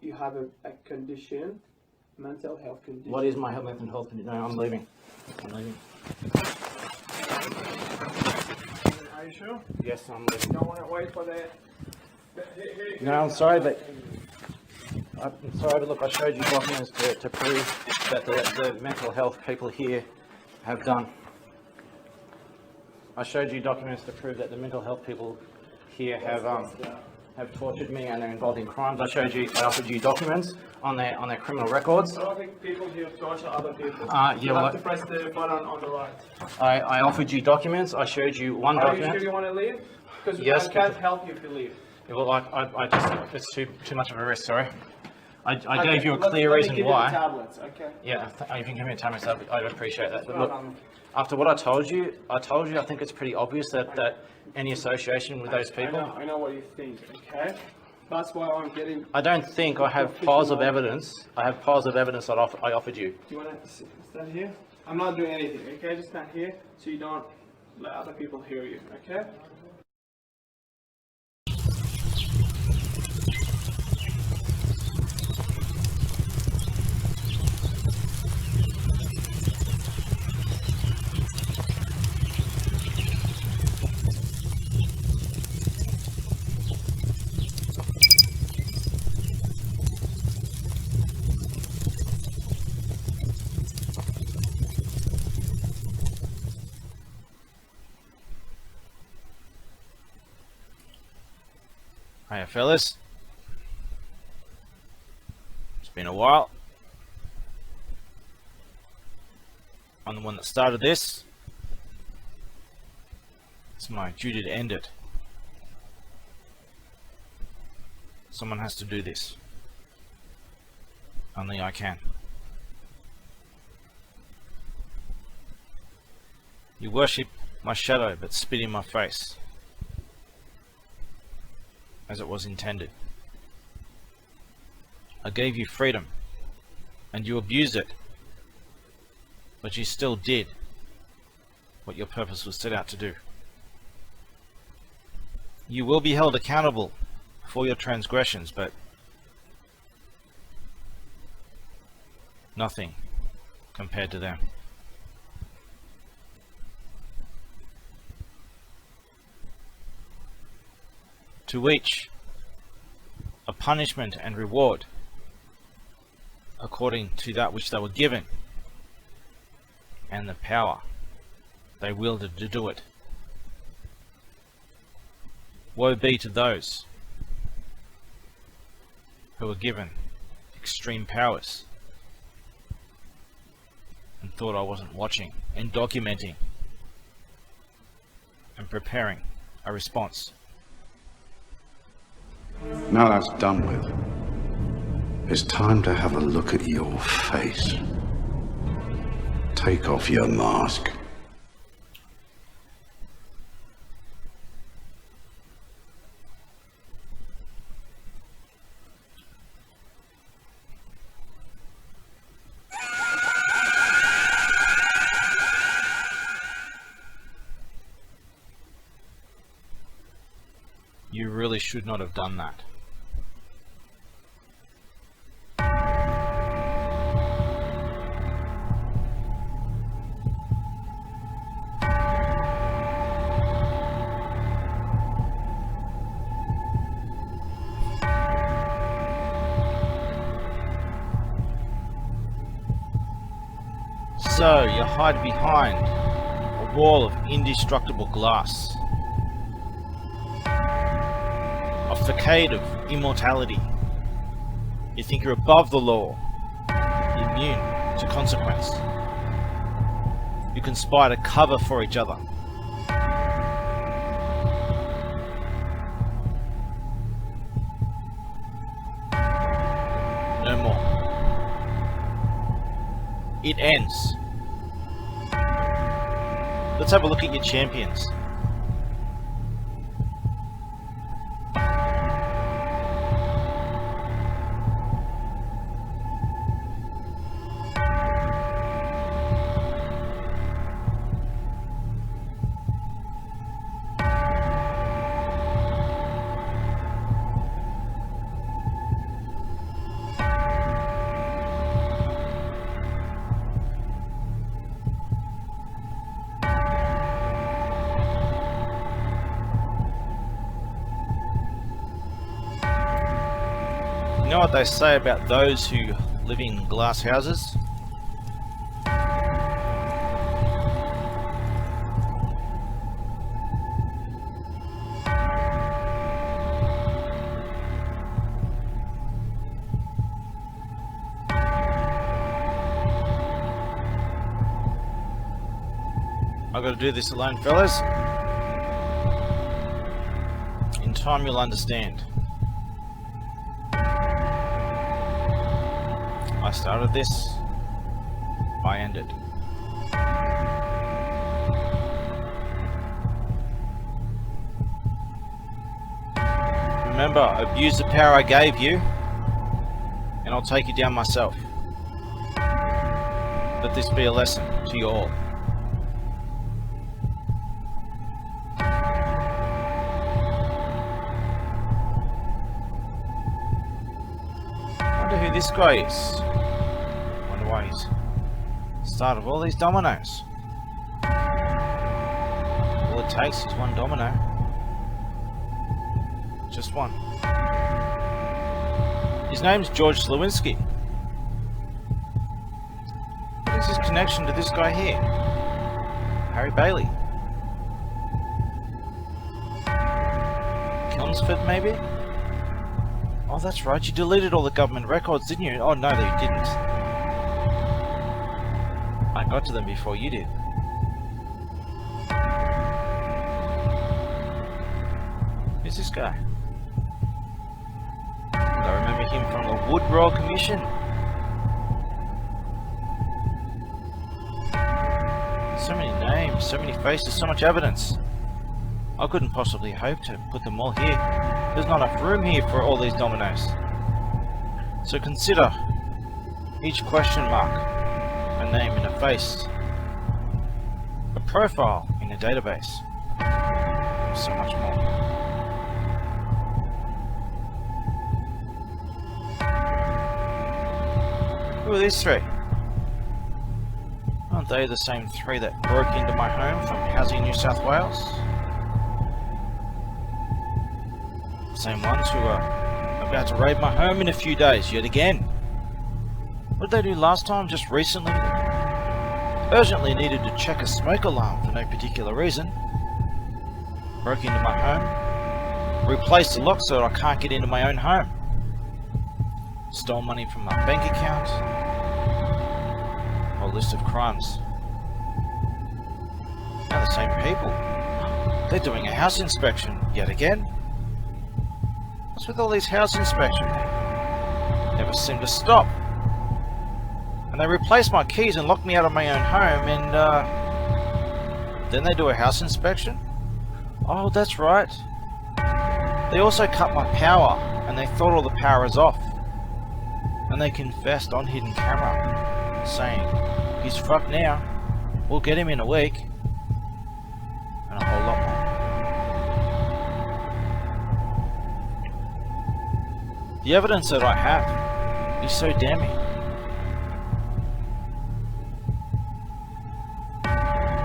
you have a condition, mental health condition. What is my mental health condition? No, I'm leaving. Are you sure? Yes, I'm You leaving. don't want to wait for the. No, I'm sorry, but look, I showed you documents to prove that the mental health people here have done. I showed you documents to prove that the mental health people here have tortured me and they're involved in crimes. I offered you documents on their criminal records. I don't think people here torture other people. Yeah, you well, have to press the button on the right. I offered you documents. I showed you one Are you document. sure you want to leave? Because Yes, I can't help you if you leave. Yeah, well, I just, it's too much of a risk, sorry. I Okay, gave you a let clear me reason give you why. the tablets, okay? Yeah, you can give me a time myself. I'd appreciate that. But No look, problem. after what I told you, I think it's pretty obvious that any association with those people. I know what you think, okay? That's why I'm getting. I don't think I have piles of evidence. I have piles of evidence that I offered you. Do you want to stand here? I'm not doing anything, okay? Just stand here so you don't let other people hear you, okay? Hiya, fellas. It's been a while. I'm the one that started this. It's my duty to end it. Someone has to do this. Only I can. You worship my shadow, but spit in my face, as it was intended. I gave you freedom, and you abused it, but you still did what your purpose was set out to do. You will be held accountable for your transgressions, but nothing compared to them. To each a punishment and reward according to that which they were given and the power they wielded to do it. Woe be to those who were given extreme powers and thought I wasn't watching and documenting and preparing a response. Now that's done with, it's time to have a look at your face. Take off your mask. You really should not have done that. So you hide behind a wall of indestructible glass, a facade of immortality. You think you're above the law, immune to consequence. You conspire to cover for each other. No more. It ends. Let's have a look at your champions. You know what they say about those who live in glass houses? I've got to do this alone, fellas. In time you'll understand. I started this, I ended. Remember, abuse the power I gave you, and I'll take you down myself. Let this be a lesson to you all. Who this guy is. Wonder why he's started all these dominoes. All it takes is one domino. Just one. His name's George Slowinski. What is his connection to this guy here? Harry Bailey. Chelmsford, maybe? Oh, that's right, you deleted all the government records, didn't you? Oh, no, you didn't. I got to them before you did. Who's this guy? I remember him from the Wood Royal Commission. So many names, so many faces, so much evidence. I couldn't possibly hope to put them all here. There's not enough room here for all these dominoes. So consider each question mark a name in a face, a profile in a database, so much more. Who are these three? Aren't they the same three that broke into my home from Housing New South Wales? Same ones who are about to raid my home in a few days yet again. What did they do last time? Just recently? Urgently needed to check a smoke alarm for no particular reason. Broke into my home. Replaced the lock so that I can't get into my own home. Stole money from my bank account. A whole list of crimes. Now the same people. They're doing a house inspection yet again. What's with all these house inspections? They never seem to stop. And they replaced my keys and locked me out of my own home, and then they do a house inspection? Oh, that's right. They also cut my power, and they thought all the power is off. And they confessed on hidden camera, saying, he's fucked now, we'll get him in a week. And a whole lot more. The evidence that I have is so damning.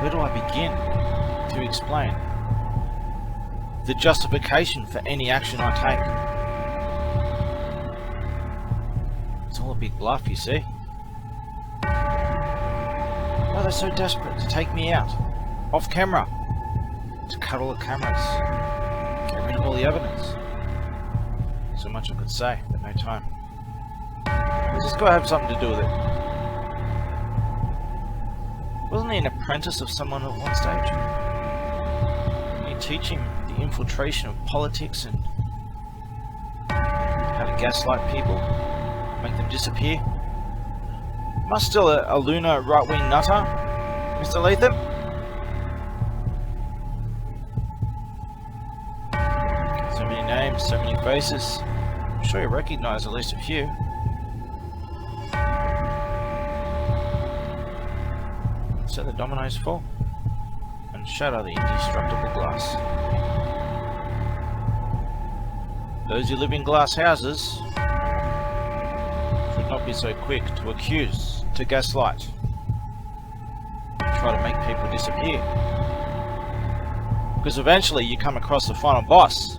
Where do I begin to explain the justification for any action I take? It's all a big bluff, you see. Why are they so desperate to take me out, off camera, to cut all the cameras, get rid of all the evidence? So much I could say, but no time. Does this guy have something to do with it? Wasn't he an apprentice of someone at one stage? Can you teach him the infiltration of politics and how to gaslight people, make them disappear? Am I still a lunar right-wing nutter, Mr. Latham? So many names, so many faces. I'm sure you recognize at least a few. Set the dominoes fall and shatter the indestructible glass. Those who live in glass houses should not be so quick to accuse, to gaslight, and try to make people disappear. Because eventually you come across the final boss,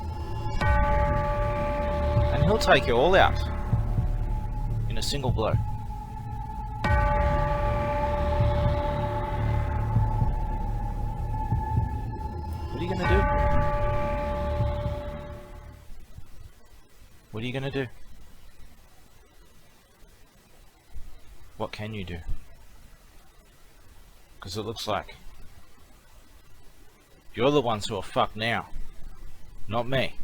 and he'll take you all out. in a single blow. What are you gonna do? What are you gonna do? What can you do? Because it looks like you're the ones who are fucked now, not me.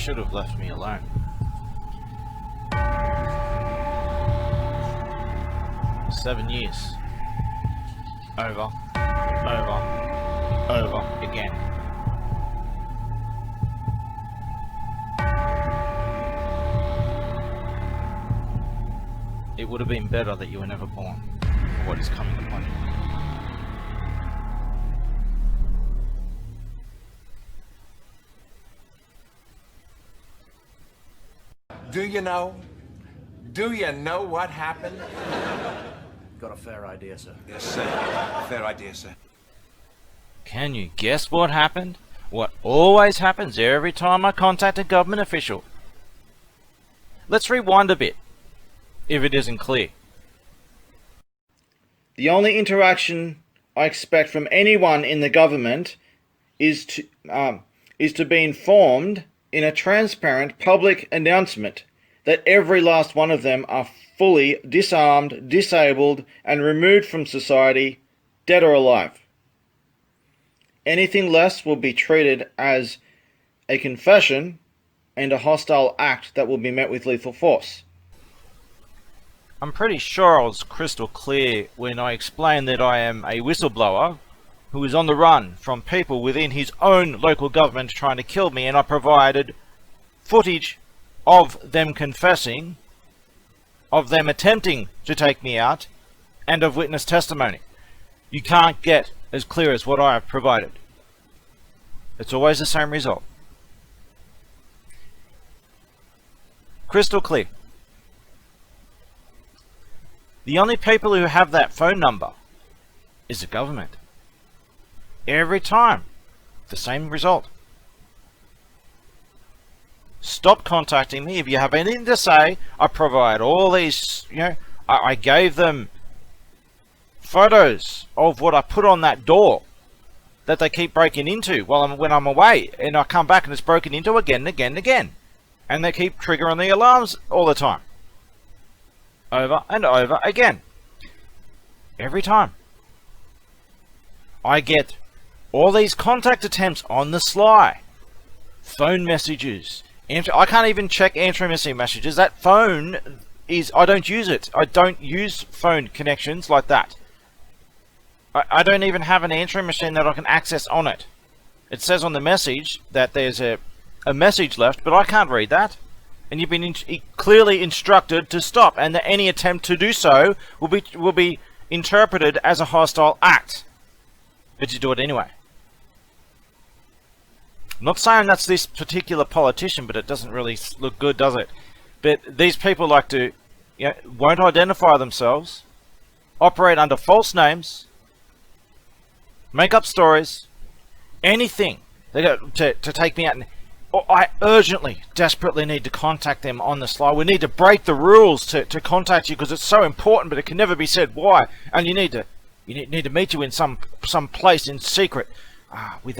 should have left me alone. "7 years. Over. Again. It would have been better that you were never born for what is coming upon you. Do you know? Do you know what happened? Got a fair idea, sir. Yes, sir. Fair idea, sir. Can you guess what happened? What always happens every time I contact a government official. Let's rewind a bit, if it isn't clear. The only interaction I expect from anyone in the government is to be informed in a transparent public announcement that every last one of them are fully disarmed, disabled, and removed from society, dead or alive. Anything less will be treated as a confession and a hostile act that will be met with lethal force. I'm pretty sure I was crystal clear when I explained that I am a whistleblower who is on the run from people within his own local government trying to kill me, and I provided footage of them confessing, of them attempting to take me out, and of witness testimony. You can't get as clear as what I have provided. It's always the same result. Crystal clear. The only people who have that phone number is the government. Every time, the same result. Stop contacting me. If you have anything to say, I provide all these, I gave them photos of what I put on that door that they keep breaking into when I'm away, and I come back and it's broken into again and again and again. And they keep triggering the alarms all the time. Over and over again. Every time. I get all these contact attempts on the sly. Phone messages. I can't even check answering messages. That phone is... I don't use it. I don't use phone connections like that. I don't even have an answering machine that I can access on it. It says on the message that there's a message left, but I can't read that. And you've been clearly instructed to stop, and that any attempt to do so will be interpreted as a hostile act. But you do it anyway. I'm not saying that's this particular politician, but it doesn't really look good, does it? But these people like to, won't identify themselves, operate under false names, make up stories, anything. They go to take me out. And I urgently, desperately need to contact them on the sly. We need to break the rules to contact you because it's so important, but it can never be said why. And you need to meet you in some place in secret, with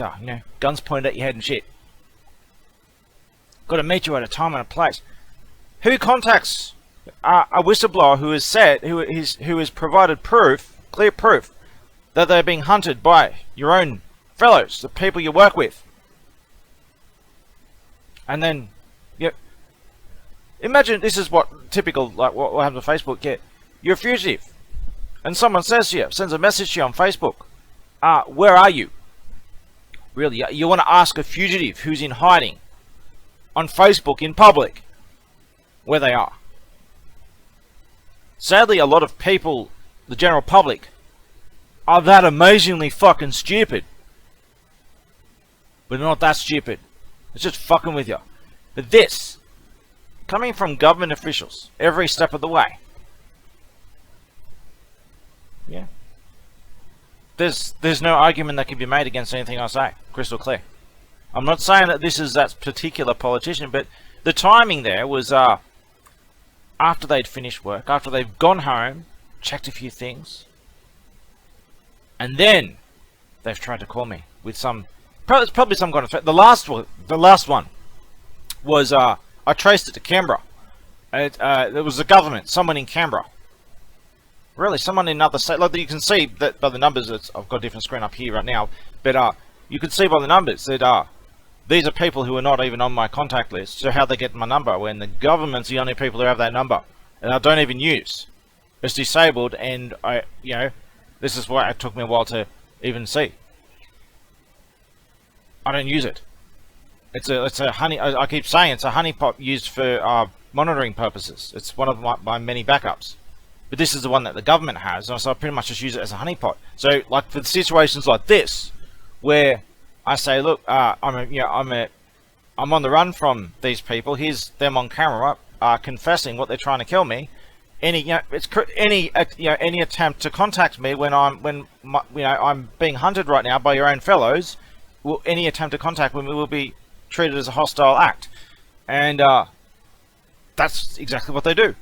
guns pointed at your head and shit. Got to meet you at a time and a place. Who contacts a whistleblower who has said who has provided clear proof that they're being hunted by your own fellows, the people you work with? And then, imagine this is what typical, like what happens on Facebook. You're a fugitive, and someone says to you, sends a message to you on Facebook. Where are you? Really, you want to ask a fugitive who's in hiding on Facebook in public where they are. Sadly, a lot of people, the general public, are that amazingly fucking stupid. But they're not that stupid. It's just fucking with you. But this, coming from government officials, every step of the way. Yeah. There's no argument that can be made against anything I say. Crystal clear. I'm not saying that this is that particular politician, but the timing there was after they'd finished work, after they've gone home, checked a few things, and then they've tried to call me with some... It's probably some kind of... The last one was, I traced it to Canberra. It was the government, someone in Canberra. Really, someone in another state. Like you can see that by the numbers, I've got a different screen up here right now, but you can see by the numbers that these are people who are not even on my contact list. So how they get my number when the government's the only people who have that number, and I don't even use. It's disabled, and this is why it took me a while to even see. I don't use it. It's a honey. I keep saying it's a honeypot used for monitoring purposes. It's one of my many backups. But this is the one that the government has, so I pretty much just use it as a honeypot. So, like for situations like this, where I say, look, I'm on the run from these people. Here's them on camera, confessing what they're trying to kill me. any any attempt to contact me when I'm being hunted right now by your own fellows, any attempt to contact me will be treated as a hostile act, and that's exactly what they do.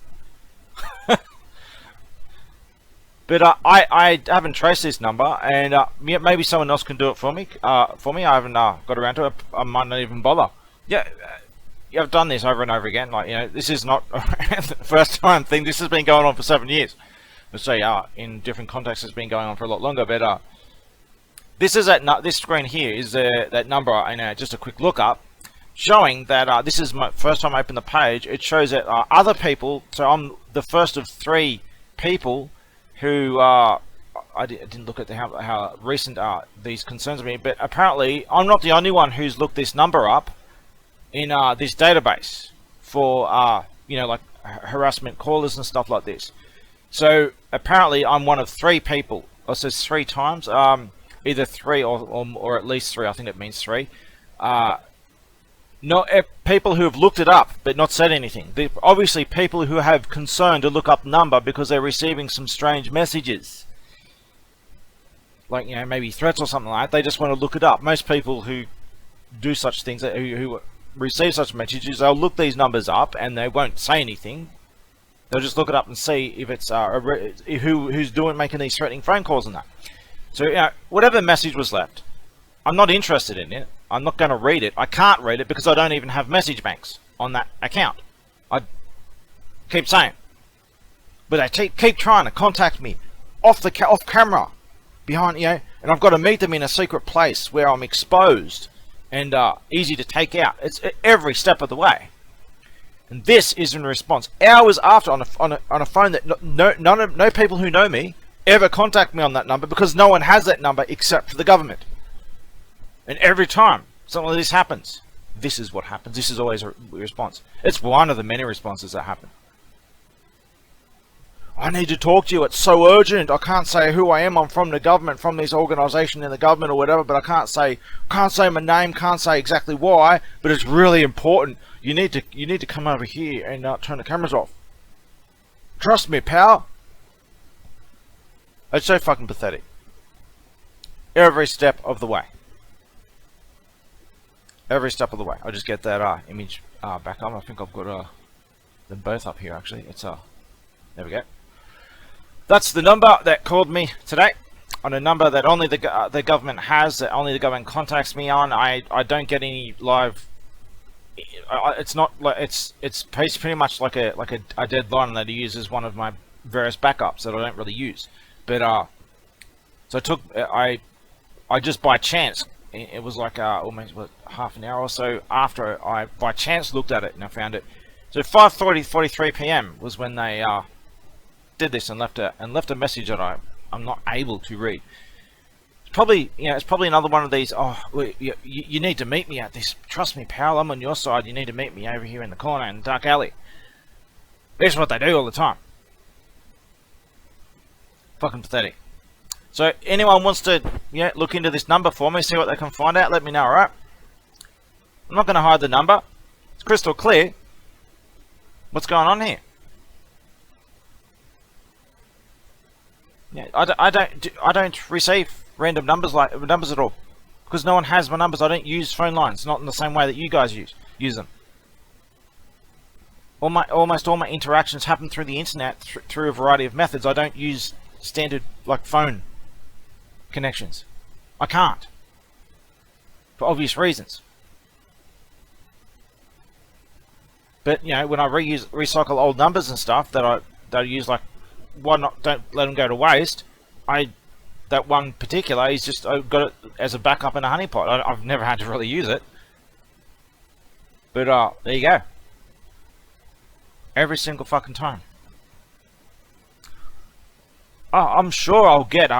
But I haven't traced this number, and maybe someone else can do it for me. I haven't got around to it. I might not even bother. Yeah, I've done this over and over again. Like, this is not the first time thing. This has been going on for 7 years. Let's say in different contexts, it's been going on for a lot longer. But this is this screen here is that number. And just a quick look up, showing that this is my first time I open the page. It shows that other people. So I'm the first of 3 people who I didn't look at how recent these concerns me, but apparently I'm not the only one who's looked this number up in this database for like harassment callers and stuff like this. So apparently I'm one of 3 people. It says 3 times, either 3 or at least 3. I think it means 3. Not people who have looked it up but not said anything. They're obviously people who have concern to look up number because they're receiving some strange messages, like maybe threats or something like that. They just want to look it up. Most people who do such things, who receive such messages, they'll look these numbers up and they won't say anything. They'll just look it up and see if it's who's making these threatening phone calls and that. So whatever message was left, I'm not interested in it. I'm not going to read it. I can't read it because I don't even have message banks on that account. I keep saying, but they keep trying to contact me off camera, behind and I've got to meet them in a secret place where I'm exposed and easy to take out. It's every step of the way, and this is in response hours after on a phone that no people who know me ever contact me on that number, because no one has that number except for the government. And every time something like this happens, this is what happens. This is always a response. It's one of the many responses that happen. I need to talk to you. It's so urgent. I can't say who I am. I'm from the government, from this organisation in the government or whatever. But I can't say my name. Can't say exactly why. But it's really important. You need to come over here and turn the cameras off. Trust me, pal. It's so fucking pathetic. Every step of the way. Every step of the way. I'll just get that image back on. I think I've got them both up here actually. It's there we go. That's the number that called me today, on a number that only the government has, that only the government contacts me on. I don't get any live. It's not like it's pretty much like a dead line that I use as one of my various backups that I don't really use. But so I just by chance. It was like almost half an hour or so after I by chance looked at it and I found it. So 5:43 p.m. was when they did this and left a message that I'm not able to read. It's probably another one of these. Oh, you need to meet me at this. Trust me, pal. I'm on your side. You need to meet me over here in the corner in the dark alley. This is what they do all the time. Fucking pathetic. So anyone wants to look into this number for me, see what they can find out, let me know, alright? I'm not going to hide the number. It's crystal clear. What's going on here? Yeah, I don't receive random numbers at all, because no one has my numbers. I don't use phone lines, not in the same way that you guys use them. Almost all my interactions happen through the internet through a variety of methods. I don't use standard like phone connections. I can't, for obvious reasons. But when I recycle old numbers and stuff that I use, like, why not? Don't let them go to waste. That one particular is just I got it as a backup in a honeypot. I've never had to really use it. But there you go. Every single fucking time. I'm sure I'll get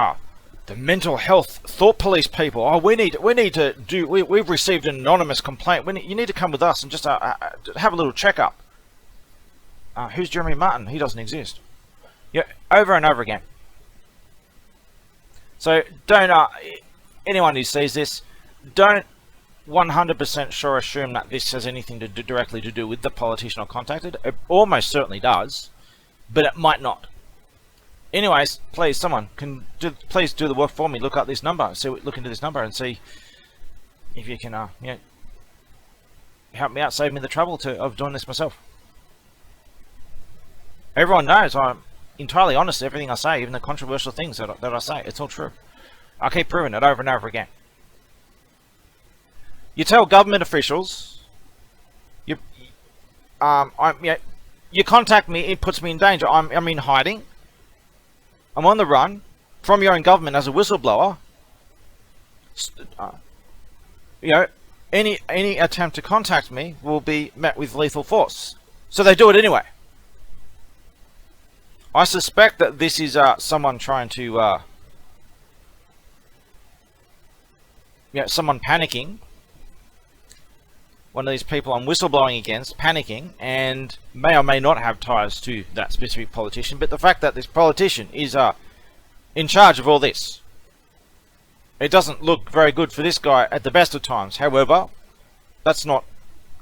the mental health thought police people. Oh, we need to do. We've received an anonymous complaint. You need to come with us and just have a little checkup. Who's Jeremy Martin? He doesn't exist. Yeah, over and over again. So don't anyone who sees this, don't 100% sure assume that this has anything to do directly to do with the politician I contacted. It almost certainly does. but it might not. Anyways, please, someone please do the work for me. Look up this number, look into this number, and see if you can, you know, help me out, save me the trouble of doing this myself. Everyone knows I'm entirely honest. Everything I say, even the controversial things that I say, it's all true. I keep proving it over and over again. You tell government officials, you contact me, it puts me in danger. I'm in hiding. I'm on the run from your own government as a whistleblower. You know, any attempt to contact me will be met with lethal force. So they do it anyway. I suspect that this is someone trying to, someone panicking. One of these people I'm whistleblowing against panicking, and may or may not have ties to that specific politician, but the fact that this politician is in charge of all this, it doesn't look very good for this guy at the best of times. However, that's not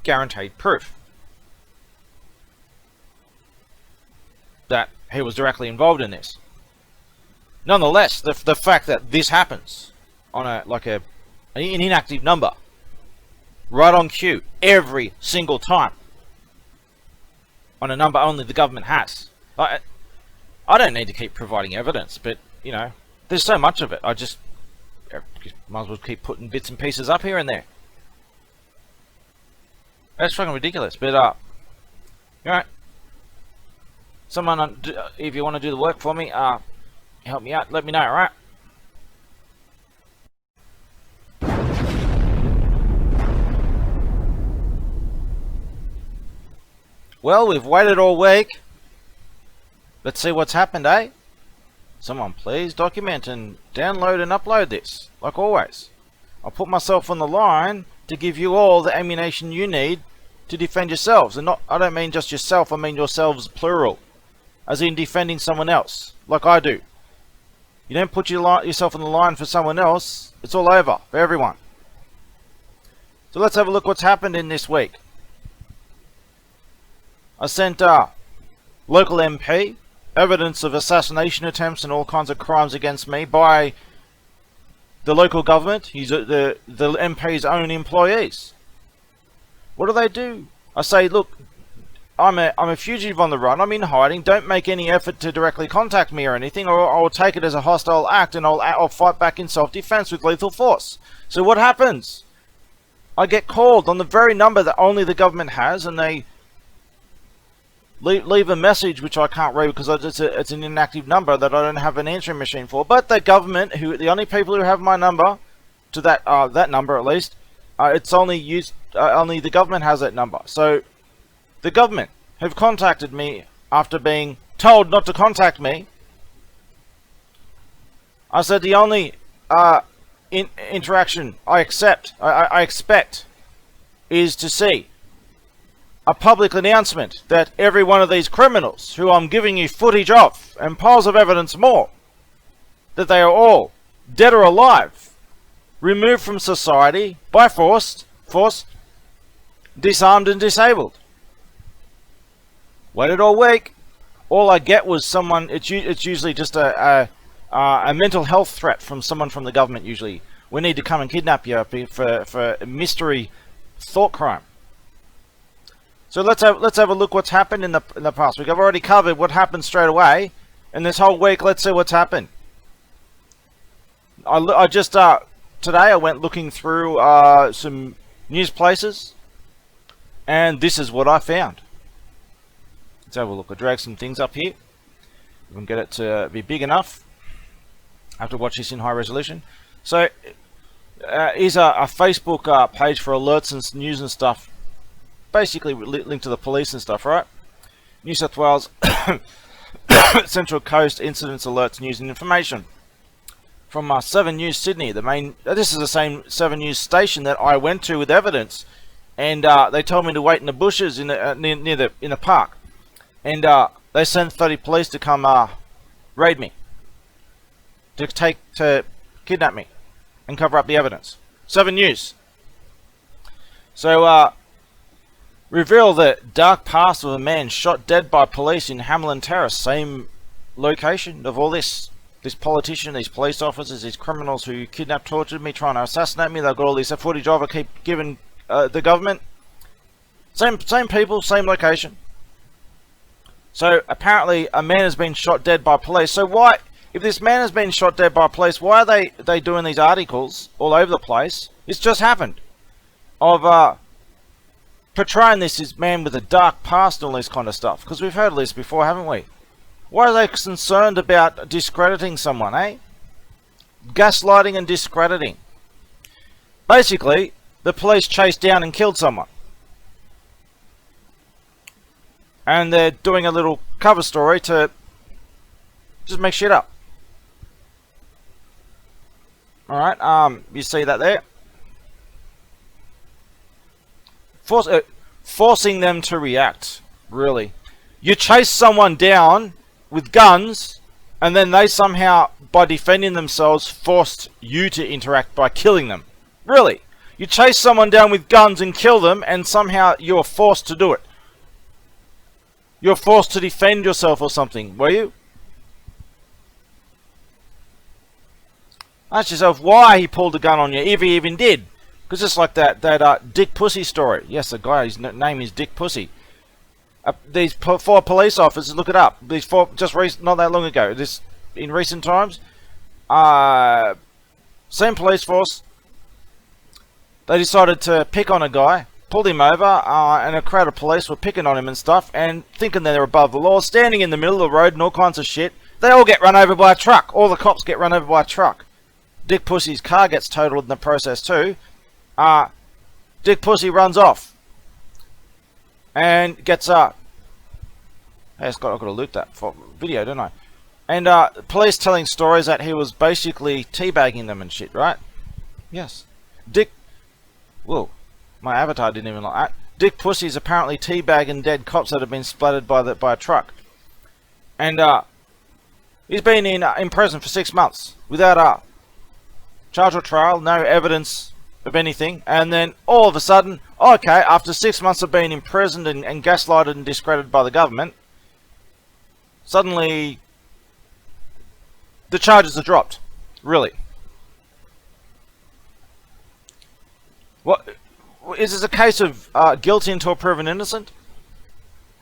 guaranteed proof that he was directly involved in this. Nonetheless, the fact that this happens on an inactive number, right on cue, every single time, on a number only the government has. I don't need to keep providing evidence, but, you know, there's so much of it. I just might as well keep putting bits and pieces up here and there. That's fucking ridiculous, but, alright. Someone, if you want to do the work for me, help me out, let me know, alright? Well, we've waited all week. Let's see what's happened, eh? Someone please document and download and upload this, like always. I'll put myself on the line to give you all the ammunition you need to defend yourselves. And I don't mean just yourself, I mean yourselves plural. As in defending someone else, like I do. You don't put yourself on the line for someone else, it's all over for everyone. So let's have a look what's happened in this week. I sent local MP evidence of assassination attempts and all kinds of crimes against me by the local government, the MP's own employees. What do? I say, look, I'm a fugitive on the run, I'm in hiding, don't make any effort to directly contact me or anything, or I'll take it as a hostile act and I'll fight back in self-defense with lethal force. So what happens? I get called on the very number that only the government has, and they leave a message which I can't read because it's an inactive number that I don't have an answering machine for. But the government, the only people who have my number, to that number at least, it's only the government has that number. So the government have contacted me after being told not to contact me. I said the only interaction I expect is to see a public announcement that every one of these criminals who I'm giving you footage of and piles of evidence more, that they are all dead or alive, removed from society by force, disarmed and disabled. Waited all week. All I get was someone. It's usually just a mental health threat from someone from the government. Usually, we need to come and kidnap you for a mystery thought crime. So let's have a look what's happened in the past week. I've already covered what happened straight away, and this whole week, let's see what's happened. I just today I went looking through some news places, and this is what I found. Let's have a look. I dragged some things up here. We can get it to be big enough. I have to watch this in high resolution. So here's a Facebook page for alerts and news and stuff. Basically linked to the police and stuff, right? New South Wales Central Coast Incidents, Alerts, News and Information. From 7 News Sydney, this is the same 7 News station that I went to with evidence, and they told me to wait in the bushes in the park, and they sent 30 police to come raid me, to kidnap me, and cover up the evidence. 7 News. So reveal the dark past of a man shot dead by police in Hamlin Terrace. Same location of all this. This politician, these police officers, these criminals who kidnapped, tortured me, trying to assassinate me. They've got all this footage of. I keep giving the government. Same people, same location. So apparently a man has been shot dead by police. So why, if this man has been shot dead by police, why are they doing these articles all over the place? It's just happened. Of portraying this man with a dark past and all this kind of stuff. Because we've heard of this before, haven't we? Why are they concerned about discrediting someone, eh? Gaslighting and discrediting. Basically, the police chased down and killed someone. And they're doing a little cover story to just make shit up. Alright, you see that there? Forcing them to react, really. You chase someone down with guns, and then they somehow, by defending themselves, forced you to interact by killing them. Really? You chase someone down with guns and kill them, and somehow you're forced to do it. You're forced to defend yourself or something, were you? Ask yourself why he pulled a gun on you, if he even did. Because it's like that Dick Pussy story. Yes, the guy, his name is Dick Pussy. These 4 police officers, look it up. These 4, not that long ago. This in recent times. Same police force. They decided to pick on a guy, pulled him over, and a crowd of police were picking on him and stuff, and thinking they're above the law, standing in the middle of the road and all kinds of shit. They all get run over by a truck. All the cops get run over by a truck. Dick Pussy's car gets totaled in the process too. Dick Pussy runs off. And gets hey, I've got to loot that for video, don't I? And police telling stories that he was basically teabagging them and shit, right? Yes. Whoa, my avatar didn't even like that. Dick Pussy's apparently teabagging dead cops that have been splattered by a truck. And he's been in prison for 6 months without charge or trial, no evidence of anything, and then all of a sudden, okay, after 6 months of being imprisoned and gaslighted and discredited by the government, suddenly the charges are dropped. Really? What is this a case of guilty until proven innocent?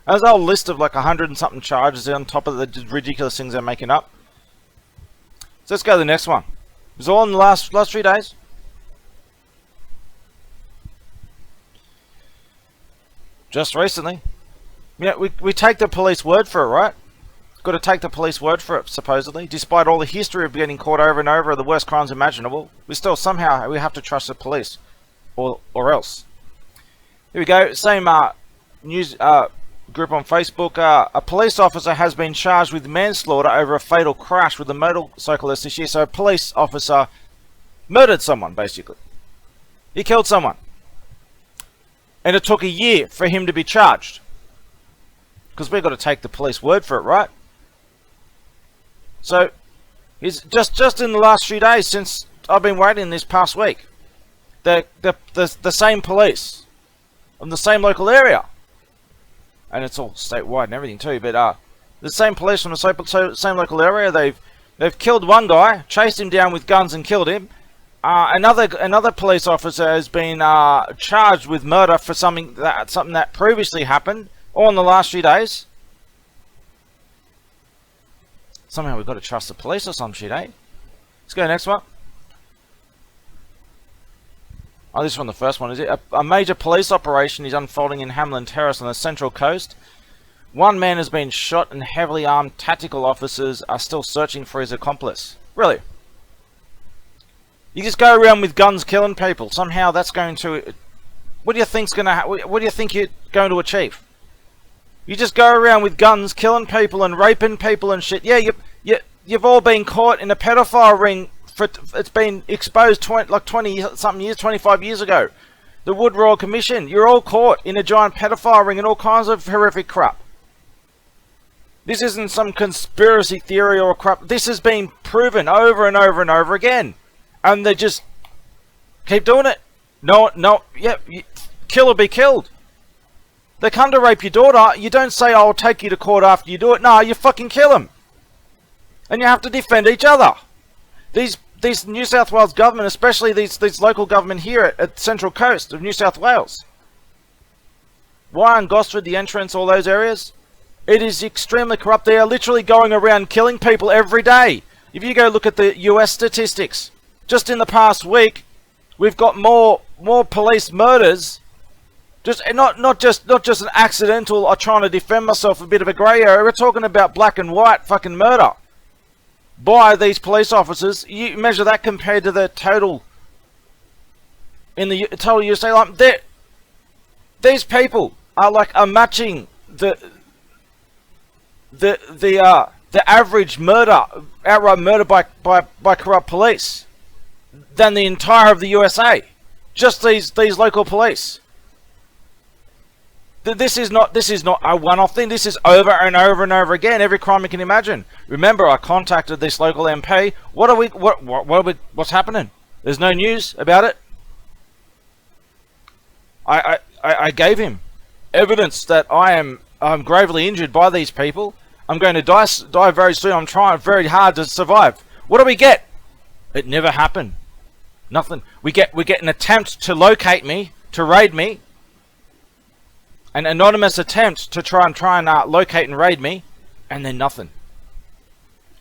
There's a whole list of like 100 and something charges on top of the ridiculous things they're making up. So let's go to the next one. It was all in the last 3 days. Just recently. Yeah, we take the police word for it, right? Got to take the police word for it, supposedly. Despite all the history of getting caught over and over of the worst crimes imaginable, we still somehow we have to trust the police, or else. Here we go. Same news group on Facebook. A police officer has been charged with manslaughter over a fatal crash with a motorcyclist this year. So a police officer murdered someone, basically. He killed someone. And it took a year for him to be charged. Because we've got to take the police word for it, right? So, it's just in the last few days since I've been waiting this past week. The same police from the same local area. And it's all statewide and everything too, but the same police from the same local area, they've killed one guy, chased him down with guns and killed him. Another police officer has been charged with murder for something that previously happened, all in the last few days. Somehow we've got to trust the police or some shit, eh? Let's go next one. Oh, this is from the first one, is it? A major police operation is unfolding in Hamlin Terrace on the Central Coast. One man has been shot and heavily armed tactical officers are still searching for his accomplice. Really? You just go around with guns killing people. Somehow that's going to... What do you think's going to... What do you think you're going to achieve? You just go around with guns killing people and raping people and shit. Yeah, you've all been caught in a pedophile ring. It's been exposed 20-something years, 25 years ago. The Wood Royal Commission. You're all caught in a giant pedophile ring and all kinds of horrific crap. This isn't some conspiracy theory or crap. This has been proven over and over and over again. And they just keep doing it. No, yeah, kill or be killed. They come to rape your daughter, you don't say, I'll take you to court after you do it. No, you fucking kill them. And you have to defend each other. These New South Wales government, especially these local government here at Central Coast of New South Wales. Wyong, Gosford, the entrance, all those areas. It is extremely corrupt. They are literally going around killing people every day. If you go look at the US statistics, just in the past week, we've got more police murders. Just not just an accidental or trying to defend myself, a bit of a grey area. We're talking about black and white fucking murder by these police officers. You measure that compared to the total in the total USA. Like these people are matching the average murder, outright murder by corrupt police than the entire of the USA. Just these local police. This is not a one-off thing. This is over and over and over again. Every crime you can imagine. Remember, I contacted this local MP. What's happening? There's no news about it. I gave him evidence that I'm gravely injured by these people. I'm going to die very soon. I'm trying very hard to survive. What do we get? It never happened. Nothing. We get an attempt to locate me, to raid me. An anonymous attempt to try and locate and raid me, and then nothing.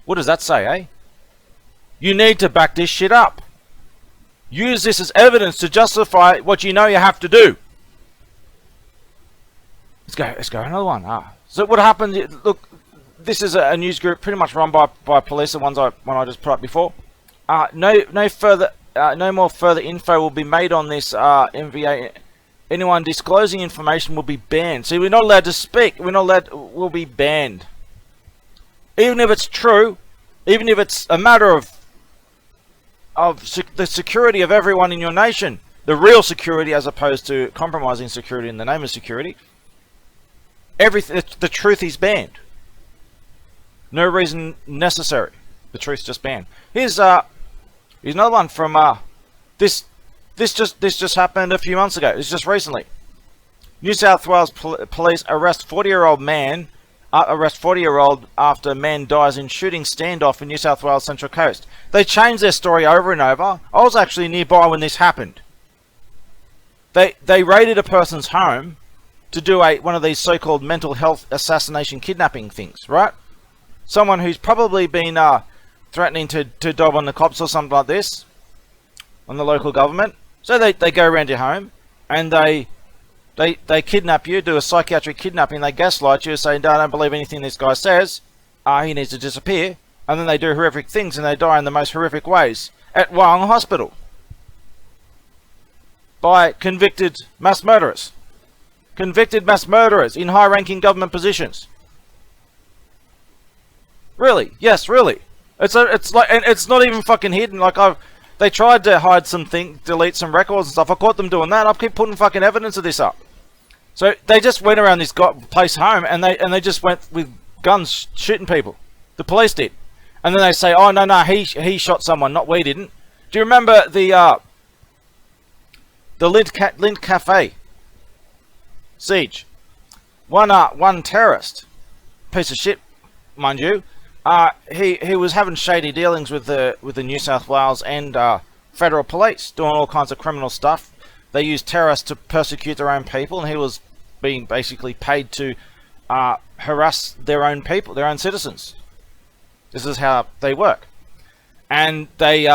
What does that say, eh? You need to back this shit up. Use this as evidence to justify what you know you have to do. Let's go another one. So what happened? Look, this is a news group pretty much run by police. The one I just put up before. No more further info will be made on this MVA. Anyone disclosing information will be banned. See, we're not allowed to speak. We'll be banned. Even if it's true, even if it's a matter of the security of everyone in your nation, the real security as opposed to compromising security in the name of security, the truth is banned. No reason necessary. The truth's just banned. Here's another one from This just happened a few months ago. It's just recently. New South Wales police arrest 40-year-old man. Arrest 40-year-old after man dies in shooting standoff in New South Wales Central Coast. They changed their story over and over. I was actually nearby when this happened. They raided a person's home to do one of these so-called mental health assassination kidnapping things, right? Someone who's probably been threatening to dob on the cops or something like this, on the local government. So they go around your home and they kidnap you, do a psychiatric kidnapping, they gaslight you, saying, don't believe anything this guy says, he needs to disappear, and then they do horrific things and they die in the most horrific ways at Wyong Hospital by convicted mass murderers. Convicted mass murderers in high-ranking government positions. Really? Yes, really. It's like, and it's not even fucking hidden. Like they tried to hide something, delete some records and stuff. I caught them doing that. I keep putting fucking evidence of this up. So they just went around this place home and they just went with guns shooting people. The police did, and then they say, "Oh no, he shot someone, not we didn't." Do you remember the Lind Cafe siege? One terrorist, piece of shit, mind you. He was having shady dealings with the New South Wales and federal police, doing all kinds of criminal stuff. They used terrorists to persecute their own people, and he was being basically paid to harass their own people, their own citizens. This is how they work, and they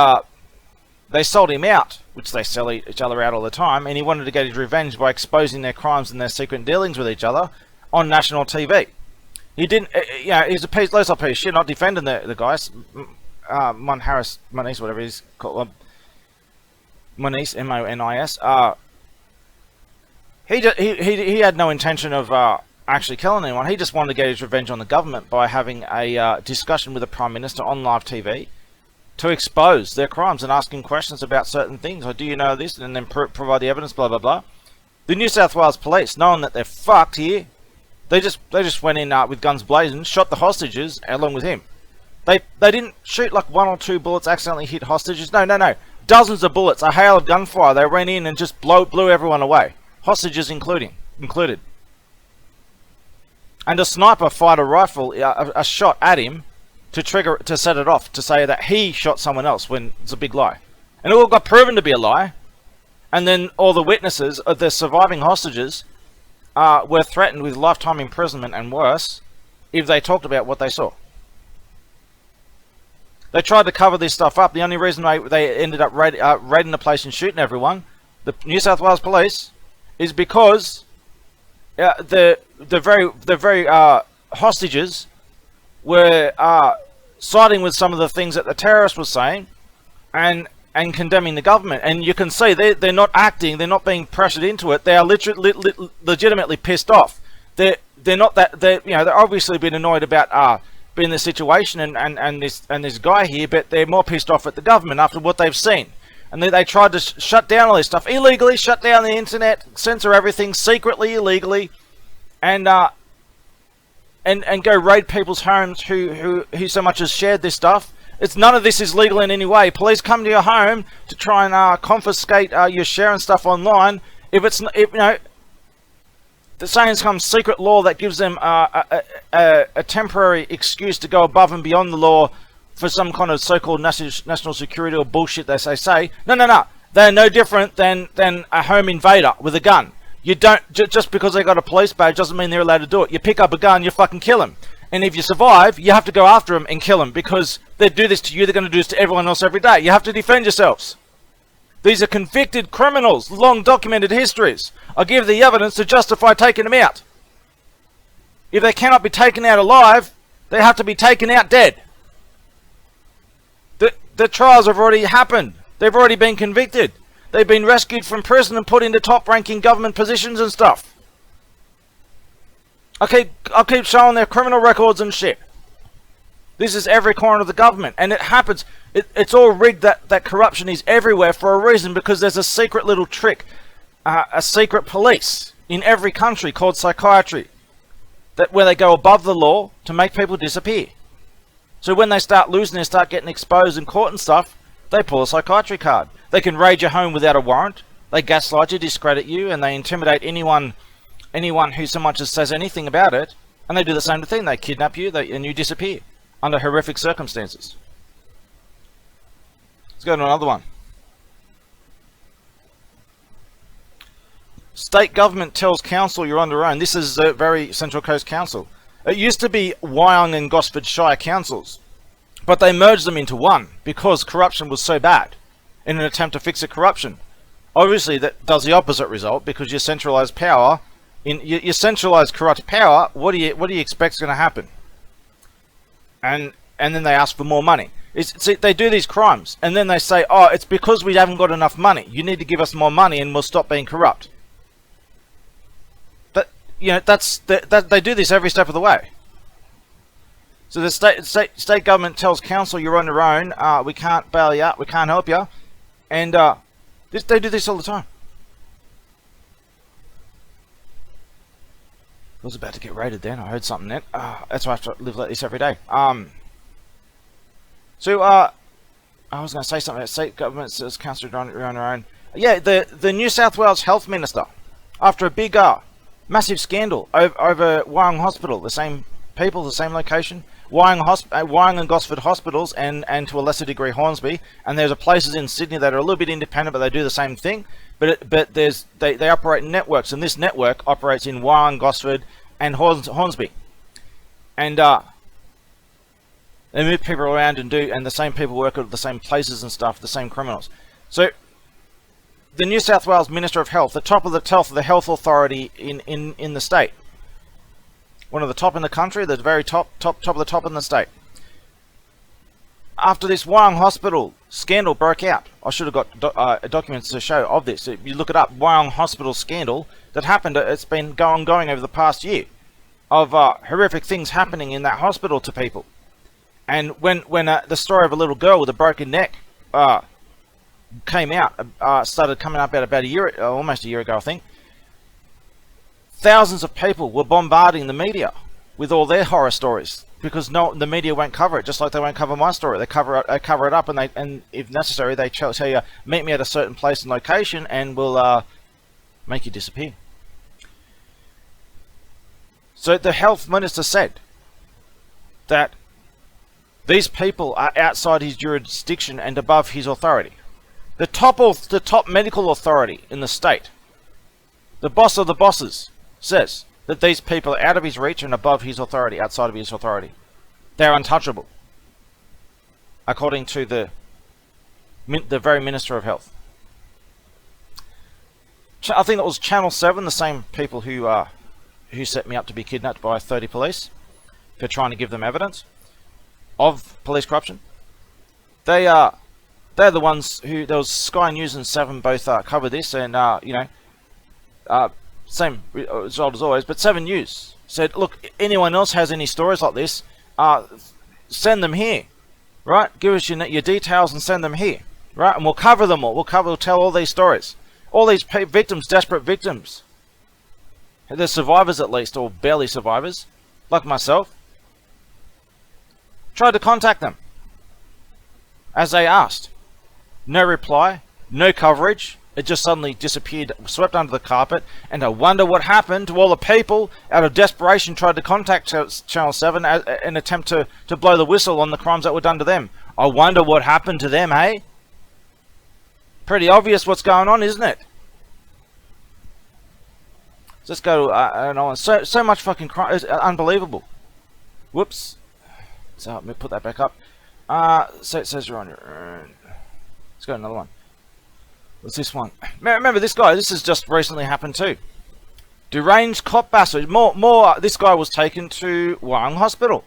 sold him out, which they sell each other out all the time. And he wanted to get his revenge by exposing their crimes and their secret dealings with each other on national TV. He didn't, he's a piece of shit, not defending the guys. Moniz, whatever he's called, Moniz, M-O-N-I-S. He had no intention of actually killing anyone. He just wanted to get his revenge on the government by having a discussion with the Prime Minister on live TV to expose their crimes and asking questions about certain things. Like, do you know this? And then provide the evidence, blah, blah, blah. The New South Wales police, knowing that they're fucked here, they just went in with guns blazing, shot the hostages along with him. They didn't shoot like 1 or 2 bullets, accidentally hit hostages. No. Dozens of bullets, a hail of gunfire. They ran in and just blew everyone away. Hostages included. and a sniper fired a rifle, a shot at him to set it off, to say that he shot someone else, when it's a big lie. And it all got proven to be a lie. And then all the witnesses, the surviving hostages, were threatened with lifetime imprisonment and worse if they talked about what they saw. They tried to cover this stuff up. The only reason they ended up raiding the place and shooting everyone, the New South Wales Police, is because the very hostages were siding with some of the things that the terrorist was saying, and condemning the government. And you can see they're not acting, they're not being pressured into it. They are legitimately pissed off. They're not that they're obviously been annoyed about being in this situation and this guy here, but they're more pissed off at the government after what they've seen. And they tried to shut down all this stuff illegally, shut down the internet, censor everything secretly, illegally, and go raid people's homes who so much as shared this stuff. None of this is legal in any way. Police come to your home to try and confiscate your sharing stuff online. The saying's come secret law that gives them a temporary excuse to go above and beyond the law for some kind of so-called national security or bullshit they say. No. They're no different than a home invader with a gun. You don't, just because they got a police badge doesn't mean they're allowed to do it. You pick up a gun, you fucking kill them. And if you survive, you have to go after them and kill them, because they do this to you, they're going to do this to everyone else every day. You have to defend yourselves. These are convicted criminals, long documented histories. I give the evidence to justify taking them out. If they cannot be taken out alive, they have to be taken out dead. The trials have already happened. They've already been convicted. They've been rescued from prison and put into top-ranking government positions and stuff. I'll keep showing their criminal records and shit. This is every corner of the government, and it happens. It's all rigged. That corruption is everywhere for a reason, because there's a secret little trick, a secret police in every country called psychiatry, where they go above the law to make people disappear. So when they start losing, they start getting exposed in court and stuff, they pull a psychiatry card. They can raid your home without a warrant. They gaslight you, discredit you, and they intimidate anyone who so much as says anything about it. And they do the same thing. They kidnap you, and you disappear under horrific circumstances. Let's go to another one. State government tells council you're on your own. This is the very Central Coast Council. It used to be Wyong and Gosford Shire councils, but they merged them into one because corruption was so bad. In an attempt to fix the corruption, obviously that does the opposite result, because you centralize power. You centralize corrupt power. What do you expect is going to happen? And then they ask for more money. See, they do these crimes, and then they say, "Oh, it's because we haven't got enough money. You need to give us more money, and we'll stop being corrupt." They do this every step of the way. So the state government tells council you're on your own. We can't bail you out. We can't help you, and they do this all the time. I was about to get raided then. I heard something then. That's why I have to live like this every day. I was going to say something about state government says council you're on your own. Yeah, the New South Wales Health Minister, after a big massive scandal over Wyong Hospital, the same people, the same location, Wyong and Gosford hospitals, and to a lesser degree Hornsby, and there's places in Sydney that are a little bit independent, but they do the same thing. But they operate in networks, and this network operates in Wyong, Gosford, and Hornsby, and they move people around and the same people work at the same places and stuff, the same criminals. So the New South Wales Minister of Health, the top of the health authority in the state, one of the top in the country, the very top of the top in the state. After this Wyong Hospital scandal broke out, I should have got documents to show of this. If you look it up, Wyong Hospital scandal that happened. It's been going over the past year of horrific things happening in that hospital to people. And when the story of a little girl with a broken neck came out, started coming up about almost a year ago, I think. Thousands of people were bombarding the media with all their horror stories, because the media won't cover it, just like they won't cover my story. They cover it up, and if necessary, they tell you, meet me at a certain place and location, and we'll make you disappear. So the health minister said that these people are outside his jurisdiction and above his authority. The top medical authority in the state, the boss of the bosses, says that these people are out of his reach and above his authority, outside of his authority. They're untouchable, according to the very Minister of Health. I think that was Channel 7, the same people who set me up to be kidnapped by 30 police for trying to give them evidence of police corruption. They're the ones who, there was Sky News and 7 both covered this, and same result as always, but 7 News said, look, anyone else has any stories like this, send them here, right? Give us your details and send them here, right? And we'll cover them all. We'll tell all these stories. All these victims, desperate victims. They're survivors at least, or barely survivors, like myself. Tried to contact them, as they asked. No reply, no coverage. It just suddenly disappeared, swept under the carpet, and I wonder what happened to all the people out of desperation tried to contact Channel 7 in an attempt to blow the whistle on the crimes that were done to them. I wonder what happened to them, hey? Pretty obvious what's going on, isn't it? Let's go to, so much fucking crime, it's unbelievable. Whoops. So let me put that back up. So it says you're on your own. Let's go to another one. What's this one? Remember this guy, this has just recently happened too. Deranged cop bastard. This guy was taken to Wyong Hospital.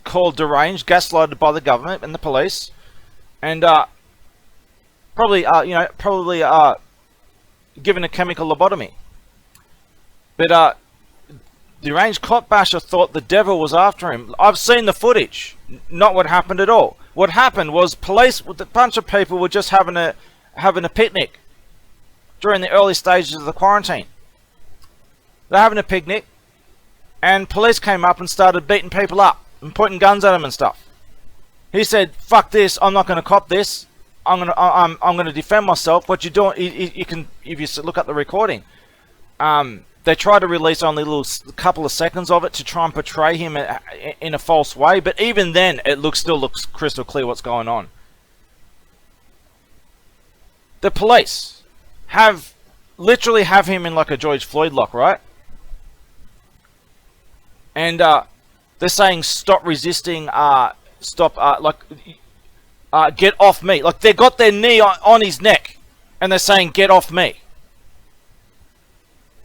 Called deranged, gaslighted by the government and the police. And, probably given a chemical lobotomy. But, deranged cop basher thought the devil was after him. I've seen the footage. Not what happened at all. What happened was police, with a bunch of people, were just having a picnic during the early stages of the quarantine. They're having a picnic, and police came up and started beating people up and pointing guns at them and stuff. He said, "Fuck this! I'm not going to cop this. I'm going to defend myself." What you're doing, you can, if you look at the recording, they try to release only a couple of seconds of it to try and portray him in a false way. But even then, it still looks crystal clear what's going on. The police literally have him in like a George Floyd lock, right? And they're saying stop resisting, get off me. Like they got their knee on his neck, and they're saying get off me.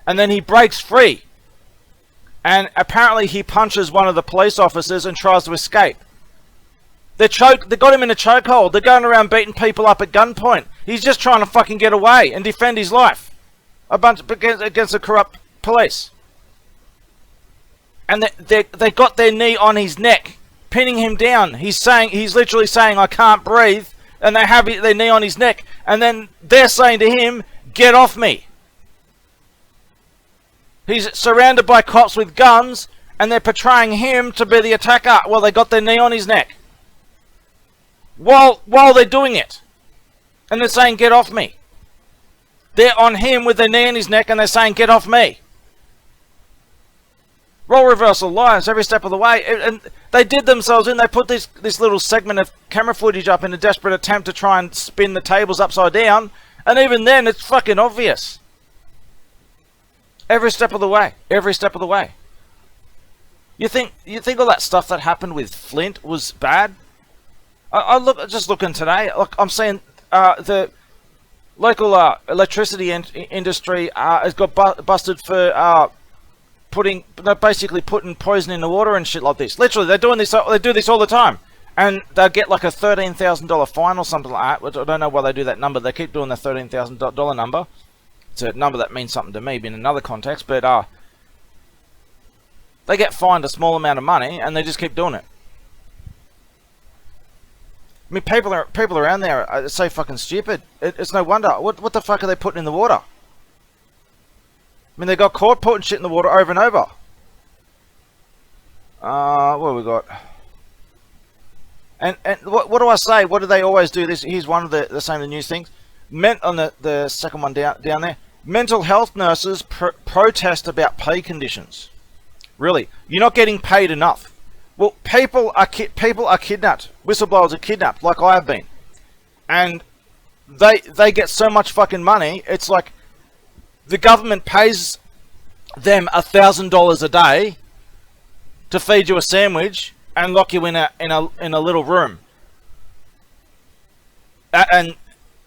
And then he breaks free, and apparently he punches one of the police officers and tries to escape. They got him in a chokehold. They're going around beating people up at gunpoint. He's just trying to fucking get away and defend his life. Against the corrupt police. And they got their knee on his neck, pinning him down. He's literally saying, "I can't breathe," and they have their knee on his neck. And then they're saying to him, "Get off me." He's surrounded by cops with guns, and they're portraying him to be the attacker while they got their knee on his neck. While they're doing it. And they're saying, "Get off me." They're on him with their knee on his neck, and they're saying, "Get off me." Role reversal, lies every step of the way. And they did themselves in. They put this little segment of camera footage up in a desperate attempt to try and spin the tables upside down. And even then, it's fucking obvious. Every step of the way. Every step of the way. You think all that stuff that happened with Flint was bad? Just looking today. Look, I'm seeing the local electricity industry has got busted for basically putting poison in the water and shit like this. Literally, they're doing this. They do this all the time, and they'll get like a $13,000 fine or something like that. I don't know why they do that number. They keep doing the $13,000 number. It's a number that means something to me in another context, but they get fined a small amount of money, and they just keep doing it. I mean, people around there are so fucking stupid. It's no wonder. What the fuck are they putting in the water? I mean, they got caught putting shit in the water over and over. What have we got? And what do I say? What do they always do? Here's one of the same news things. On the second one down there. Mental health nurses protest about pay conditions. Really, you're not getting paid enough. Well, people are kidnapped. Whistleblowers are kidnapped, like I have been, and they get so much fucking money. It's like the government pays them $1,000 a day to feed you a sandwich and lock you in a little room. And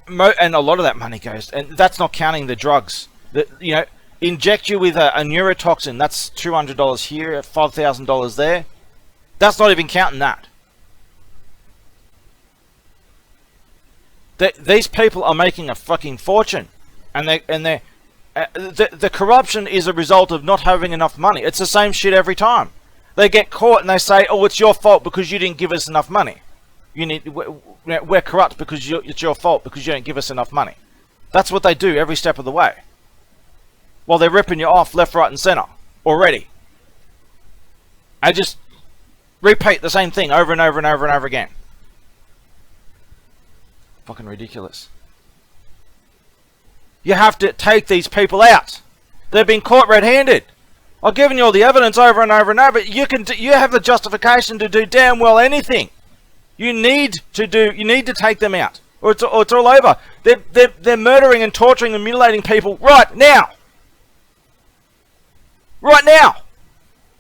a lot of that money goes, and that's not counting the drugs. Inject you with a neurotoxin. That's $200 here, $5,000 there. That's not even counting that. These people are making a fucking fortune, and the corruption is a result of not having enough money. It's the same shit every time. They get caught and they say, "Oh, it's your fault because you didn't give us enough money. We're corrupt because it's your fault because you don't give us enough money." That's what they do every step of the way. While they're ripping you off left, right, and center already. I just repeat the same thing over and over and over and over again. Fucking ridiculous. You have to take these people out. They've been caught red-handed. I've given you all the evidence over and over and over. You have the justification to do damn well anything. You need to take them out, or it's all over. They're murdering and torturing and mutilating people right now. Right now.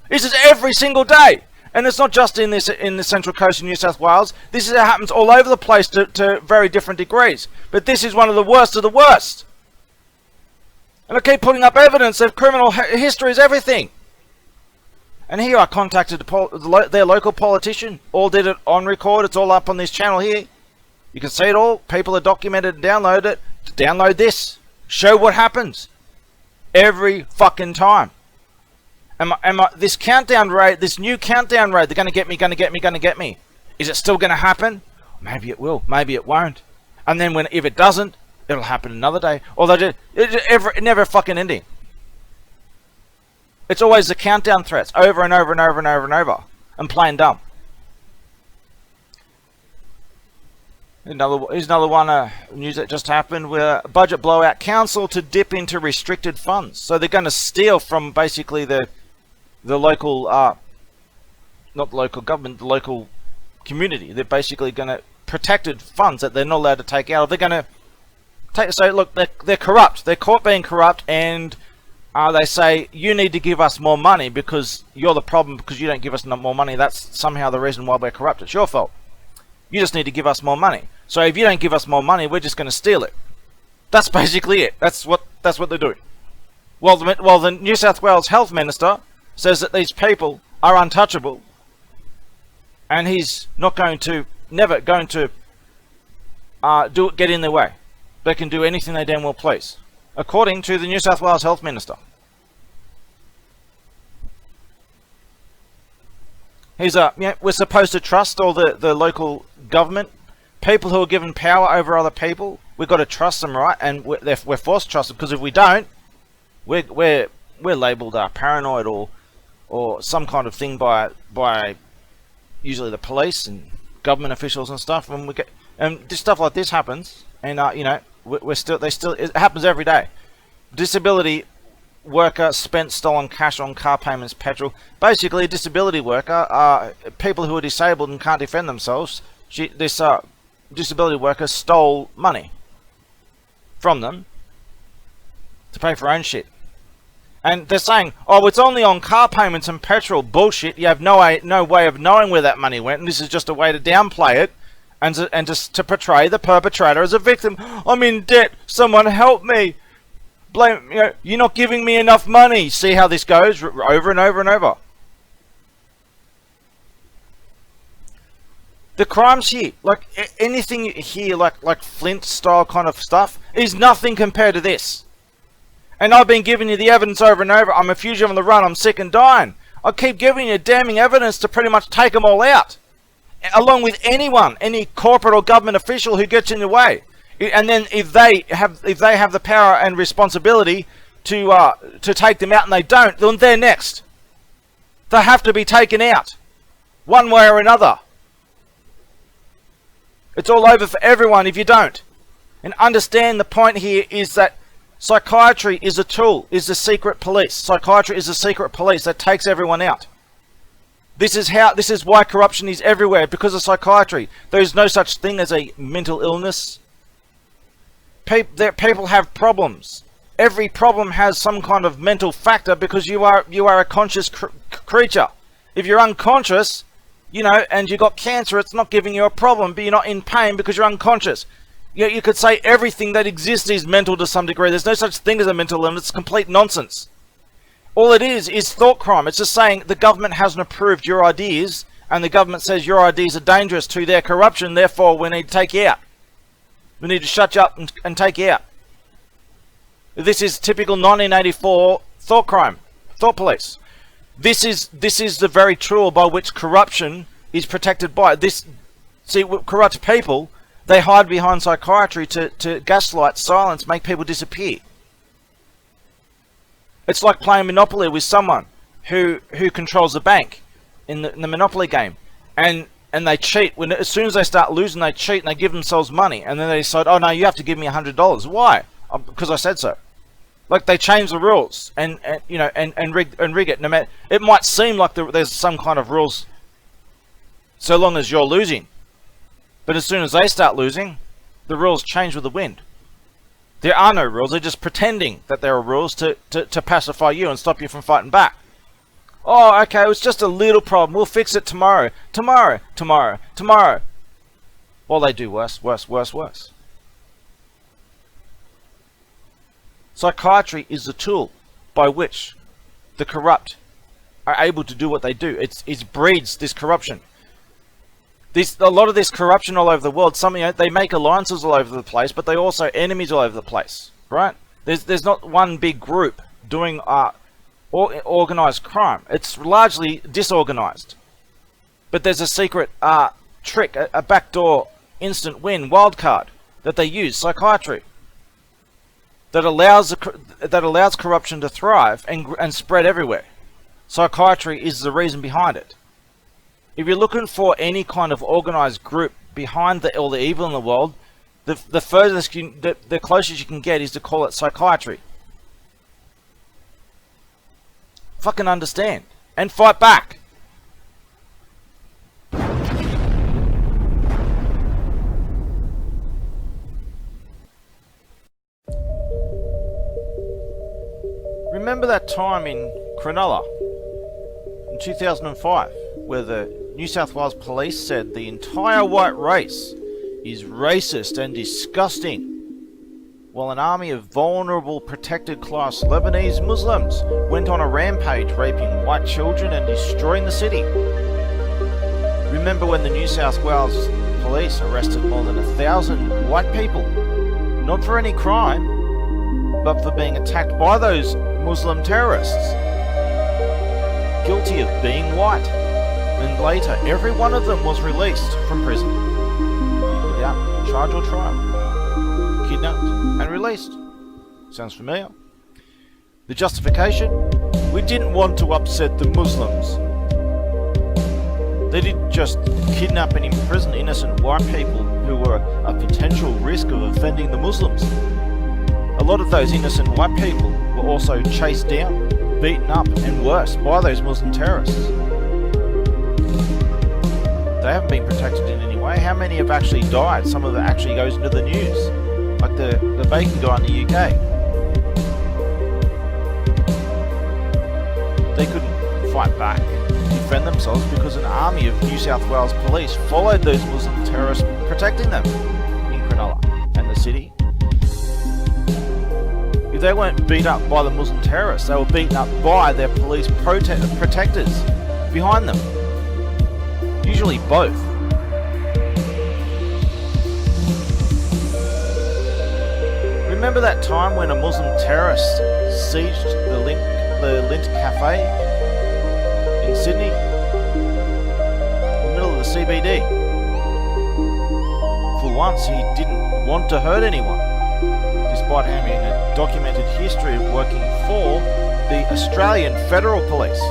This is every single day. And it's not just in the Central Coast of New South Wales. This happens all over the place to very different degrees. But this is one of the worst of the worst. And I keep putting up evidence of criminal histories, everything. And here I contacted their local politician. All did it on record. It's all up on this channel here. You can see it all. People have documented and downloaded it. Download this. Show what happens. Every fucking time. This countdown rate, this new countdown rate, they're going to get me, going to get me, going to get me. Is it still going to happen? Maybe it will. Maybe it won't. And then if it doesn't, it'll happen another day. Or it's never fucking ending. It's always the countdown threats over and over and over and over and over. And plain dumb. Here's another one, news that just happened, where budget blowout, council to dip into restricted funds. So they're going to steal from basically the local, not the local government, the local community. They're basically going to protected funds that they're not allowed to take out. They're going to take. So look, they're corrupt. They're caught being corrupt, and they say you need to give us more money because you're the problem because you don't give us more money. That's somehow the reason why we're corrupt. It's your fault. You just need to give us more money. So if you don't give us more money, we're just going to steal it. That's basically it. That's what they're doing. Well, the New South Wales Health Minister says that these people are untouchable, and he's never going to get in their way. They can do anything they damn well please, according to the New South Wales Health Minister. We're supposed to trust all the local government people who are given power over other people. We've got to trust them, right? And we're forced to trust them, because if we don't, we're labelled paranoid or some kind of thing by usually the police and government officials and stuff. And this stuff like this happens, and it happens every day. Disability worker spent stolen cash on car payments, petrol. Basically, a disability worker are people who are disabled and can't defend themselves. This disability worker stole money from them to pay for her own shit. And they're saying, oh, it's only on car payments and petrol. Bullshit. You have no way of knowing where that money went, and this is just a way to downplay it and just to portray the perpetrator as a victim. I'm in debt. Someone help me. Blame, you're not giving me enough money. See how this goes over and over and over. The crimes here, like anything here, like Flint style kind of stuff, is nothing compared to this. And I've been giving you the evidence over and over. I'm a fugitive on the run. I'm sick and dying. I keep giving you damning evidence to pretty much take them all out, along with any corporate or government official who gets in the way. And then if they have the power and responsibility to take them out, and they don't, then they're next. They have to be taken out, one way or another. It's all over for everyone if you don't. And understand the point here is that Psychiatry is a tool, is the secret police. Psychiatry is the secret police that takes everyone out. This is why corruption is everywhere, because of psychiatry. There is no such thing as a mental illness. People have problems. Every problem has some kind of mental factor because you are a conscious creature. If you're unconscious, you know, and you got cancer, it's not giving you a problem, but you're not in pain because you're unconscious. You could say everything that exists is mental to some degree. There's no such thing as a mental illness. It's complete nonsense. All it is thought crime. It's just saying the government hasn't approved your ideas, and the government says your ideas are dangerous to their corruption, therefore we need to take you out. We need to shut you up and take you out. This is typical 1984 thought crime, thought police. This is the very tool by which corruption is protected by. See, corrupt people, they hide behind psychiatry to gaslight, silence, make people disappear. It's like playing Monopoly with someone who controls the bank in the Monopoly game, and they cheat. As soon as they start losing, they cheat and they give themselves money, and then they decide, oh no, you have to give me $100. Why? Because I said so. Like, they change the rules and you know and rig it. No matter, it might seem like there's some kind of rules, so long as you're losing. But as soon as they start losing, the rules change with the wind. There are no rules. They're just pretending that there are rules to pacify you and stop you from fighting back. Oh, okay, it was just a little problem. We'll fix it tomorrow. Tomorrow. Well, they do worse. Psychiatry is the tool by which the corrupt are able to do what they do. It breeds this corruption. A lot of this corruption all over the world. They make alliances all over the place, but they also enemies all over the place, right? There's not one big group doing organized crime. It's largely disorganized. But there's a secret trick, a backdoor instant win wildcard that they use, psychiatry, that allows corruption to thrive and spread everywhere. Psychiatry is the reason behind it. If you're looking for any kind of organized group behind all the evil in the world, the closest you can get is to call it psychiatry. Fucking understand and fight back. Remember that time in Cronulla in 2005 where the New South Wales Police said the entire white race is racist and disgusting, while an army of vulnerable protected class Lebanese Muslims went on a rampage raping white children and destroying the city? Remember when the New South Wales Police arrested more than 1,000 white people, not for any crime, but for being attacked by those Muslim terrorists, guilty of being white. And later, every one of them was released from prison without charge or trial, kidnapped and released. Sounds familiar? The justification? We didn't want to upset the Muslims. They didn't just kidnap and imprison innocent white people who were a potential risk of offending the Muslims. A lot of those innocent white people were also chased down, beaten up and worse by those Muslim terrorists. They haven't been protected in any way. How many have actually died? Some of it actually goes into the news, like the bacon guy in the UK. They couldn't fight back, defend themselves, because an army of New South Wales police followed those Muslim terrorists, protecting them in Cronulla and the city. If they weren't beat up by the Muslim terrorists, they were beaten up by their police protectors behind them. Usually both. Remember that time when a Muslim terrorist sieged the Lint Cafe in Sydney? In the middle of the CBD. For once, he didn't want to hurt anyone, despite having a documented history of working for the Australian Federal Police.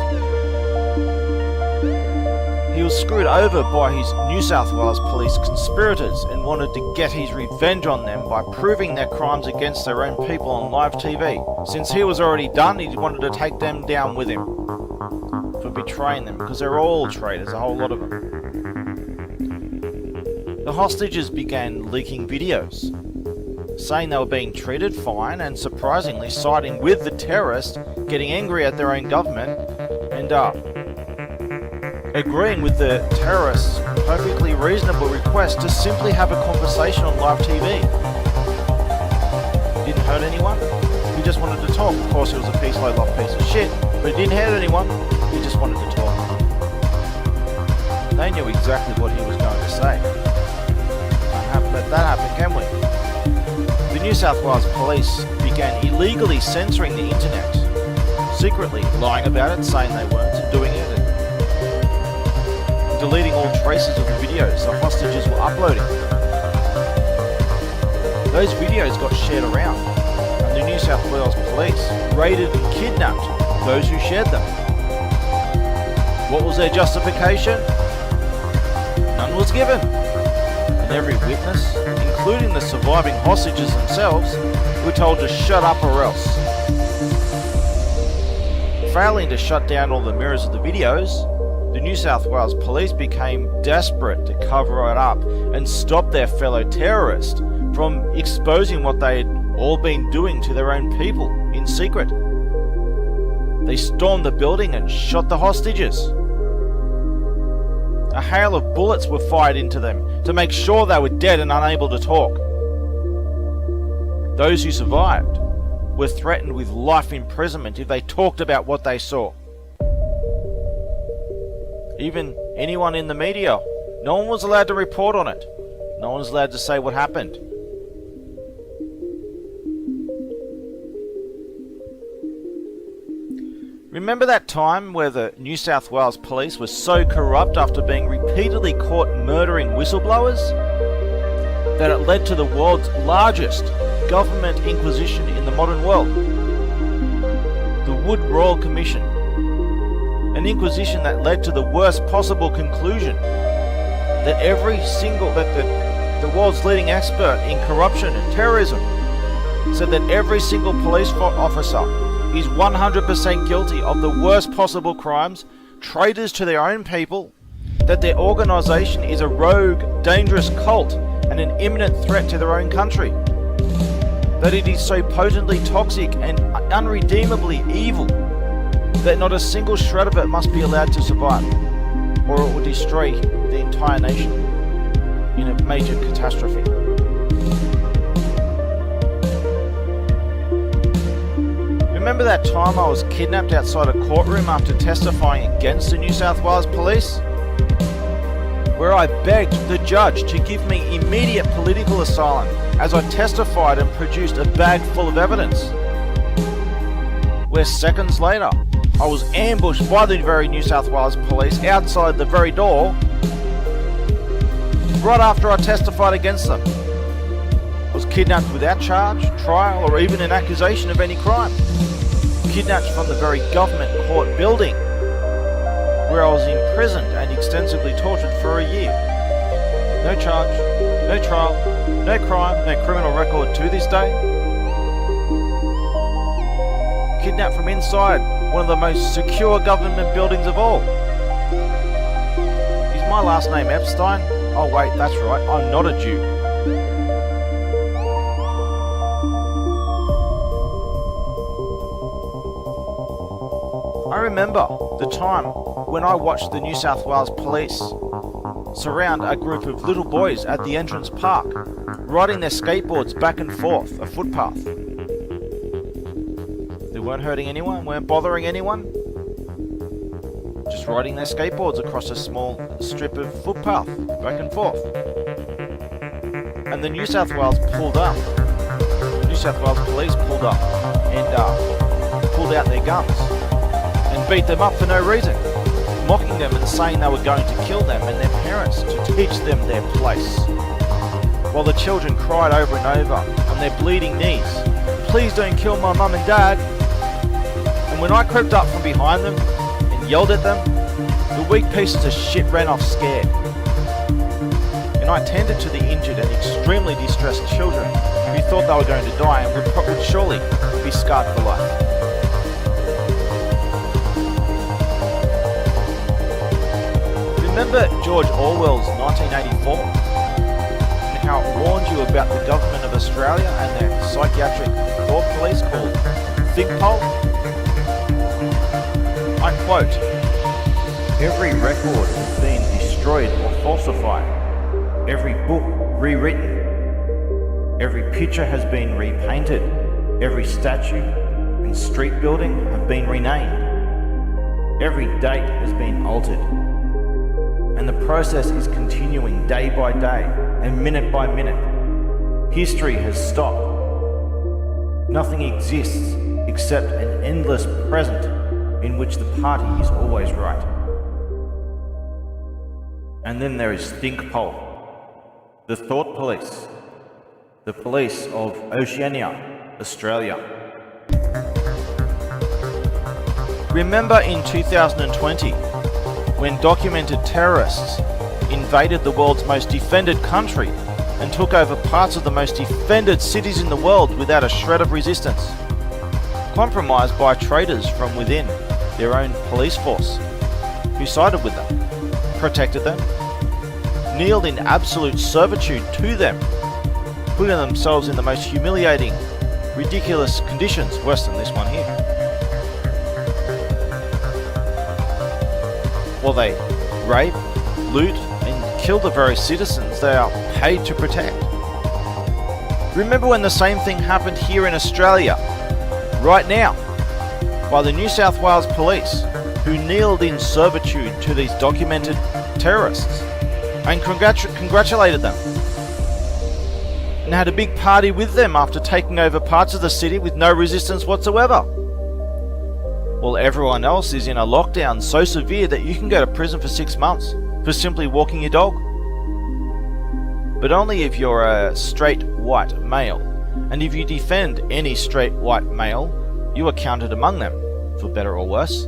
He was screwed over by his New South Wales police conspirators and wanted to get his revenge on them by proving their crimes against their own people on live TV. Since he was already done, he wanted to take them down with him for betraying them, because they're all traitors, a whole lot of them. The hostages began leaking videos, saying they were being treated fine and surprisingly siding with the terrorists, getting angry at their own government, and agreeing with the terrorists' perfectly reasonable request to simply have a conversation on live TV. Didn't hurt anyone, he just wanted to talk. Of course he was a low-life piece of shit, but it didn't hurt anyone, he just wanted to talk. They knew exactly what he was going to say. Can't let that happen, can we? The New South Wales police began illegally censoring the internet, secretly lying about it, saying they weren't, and doing it, and deleting all traces of the videos the hostages were uploading. Those videos got shared around, and the New South Wales police raided and kidnapped those who shared them. What was their justification? None was given. And every witness, including the surviving hostages themselves, were told to shut up or else. Failing to shut down all the mirrors of the videos, the New South Wales police became desperate to cover it up and stop their fellow terrorists from exposing what they had all been doing to their own people in secret. They stormed the building and shot the hostages. A hail of bullets were fired into them to make sure they were dead and unable to talk. Those who survived were threatened with life imprisonment if they talked about what they saw. Even anyone in the media, no one was allowed to report on it. No one was allowed to say what happened. Remember that time where the New South Wales police were so corrupt after being repeatedly caught murdering whistleblowers that it led to the world's largest government inquisition in the modern world? The Wood Royal Commission. An inquisition that led to the worst possible conclusion that the world's leading expert in corruption and terrorism said that every single police officer is 100% guilty of the worst possible crimes, traitors to their own people, that their organisation is a rogue, dangerous cult and an imminent threat to their own country, that it is so potently toxic and unredeemably evil that not a single shred of it must be allowed to survive, or it will destroy the entire nation in a major catastrophe. Remember that time I was kidnapped outside a courtroom after testifying against the New South Wales police? Where I begged the judge to give me immediate political asylum as I testified and produced a bag full of evidence. Where seconds later, I was ambushed by the very New South Wales police outside the very door, right after I testified against them. I was kidnapped without charge, trial, or even an accusation of any crime. Kidnapped from the very government court building, where I was imprisoned and extensively tortured for a year. No charge, no trial, no crime, no criminal record to this day. Kidnapped from inside one of the most secure government buildings of all. Is my last name Epstein? Oh wait, that's right, I'm not a Jew. I remember the time when I watched the New South Wales police surround a group of little boys at the entrance park, riding their skateboards back and forth a footpath. They weren't hurting anyone, weren't bothering anyone, just riding their skateboards across a small strip of footpath back and forth. And the New South Wales pulled up. New South Wales police pulled up and pulled out their guns and beat them up for no reason, mocking them and saying they were going to kill them and their parents to teach them their place. While the children cried over and over on their bleeding knees, "Please don't kill my mum and dad." And when I crept up from behind them and yelled at them, The weak pieces of shit ran off scared. And I tended to the injured and extremely distressed children who thought they were going to die and would surely be scarred for life. Remember George Orwell's 1984? And how it warned you about the government of Australia and their psychiatric thought police called ThinkPol? I quote, "Every record has been destroyed or falsified. Every book rewritten. Every picture has been repainted. Every statue and street building have been renamed. Every date has been altered. And the process is continuing day by day and minute by minute. History has stopped. Nothing exists except an endless present in which the party is always right." And then there is ThinkPol, the thought police, the police of Oceania, Australia. Remember in 2020, when documented terrorists invaded the world's most defended country and took over parts of the most defended cities in the world without a shred of resistance, compromised by traitors from within their own police force, who sided with them, protected them, kneeled in absolute servitude to them, putting themselves in the most humiliating, ridiculous conditions, worse than this one here. Well, they rape, loot, and kill the very citizens they are paid to protect. Remember when the same thing happened here in Australia, right now, by the New South Wales Police, who kneeled in servitude to these documented terrorists and congratulated them, and had a big party with them after taking over parts of the city with no resistance whatsoever. Well, everyone else is in a lockdown so severe that you can go to prison for 6 months for simply walking your dog. But only if you're a straight white male, and if you defend any straight white male, you are counted among them, for better or worse.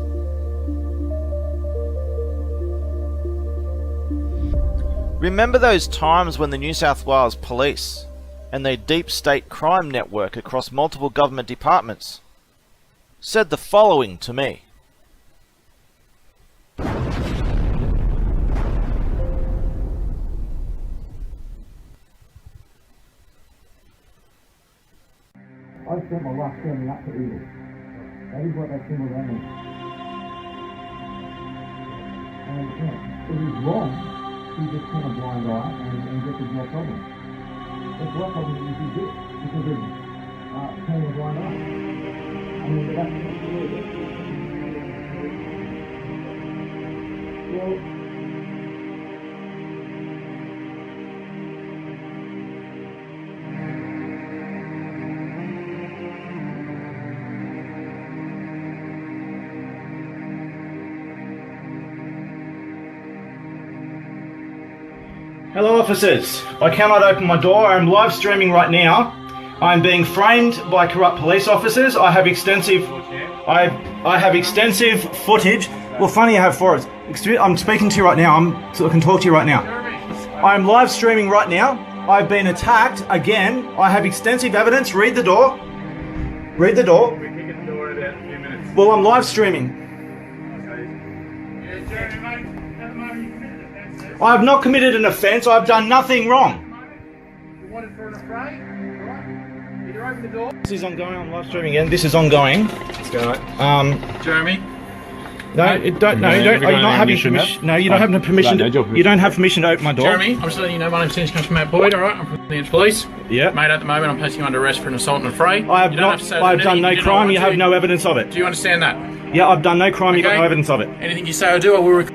Remember those times when the New South Wales Police and their deep state crime network across multiple government departments said the following to me. I spent my life standing up to evil. That is what they singled out me. And yeah, it is wrong to just turn a blind eye and get there's no problem. That's what problem is you do because of turning a blind eye. I mean, that's well, Hello officers, I cannot open my door. I am live streaming right now. I am being framed by corrupt police officers. I have extensive footage. Well, funny you have for it. I'm speaking to you right now. So I can talk to you right now. I am live streaming right now. I've been attacked again. I have extensive evidence. Read the door. Read the door. We're kicking the door in about a few minutes. Well, I'm live streaming. Yeah, Jeremy, mate, at the moment you committed an offence. I have not committed an offence. I've done nothing wrong. You wanted for an affray? Right? Either open the door. This is ongoing. I'm live streaming again. This is ongoing. Let's go, mate. Jeremy. No, you don't. Are you not having permission? No, you don't have permission. You don't have permission to open my door. Jeremy, I'm just letting you know my name's Dennis, comes from Matt Boyd, alright? I'm from the Police. Yeah. Mate, at the moment I'm placing you under arrest for an assault and affray. I have not. I've done no crime. You have no evidence of it. Do you understand that? Yeah, I've done no crime. You got no evidence of it. Anything you say or do, I will record.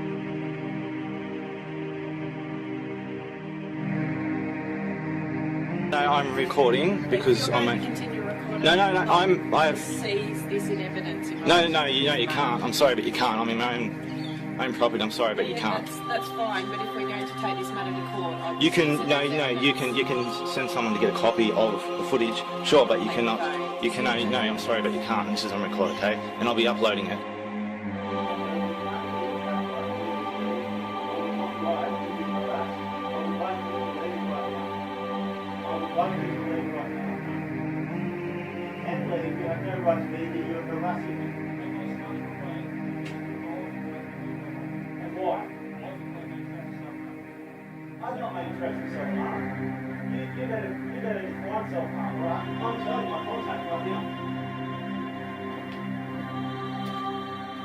No, I'm recording because I'm a... No, I have... Seize this in evidence. No, you can't. I'm sorry, but you can't. I'm in my own property. I'm sorry, but you can't. That's fine, but if we're going to take this matter to court... You can, you can send someone to get a copy of the footage. Sure, but you cannot... No, I'm sorry, but you can't. This is on record, okay? And I'll be uploading it. Can't leave, you have no right to be here, you're harassing me. And why? I've not made threats of self-harm. You better define self-harm, right? I'm telling my contact right now.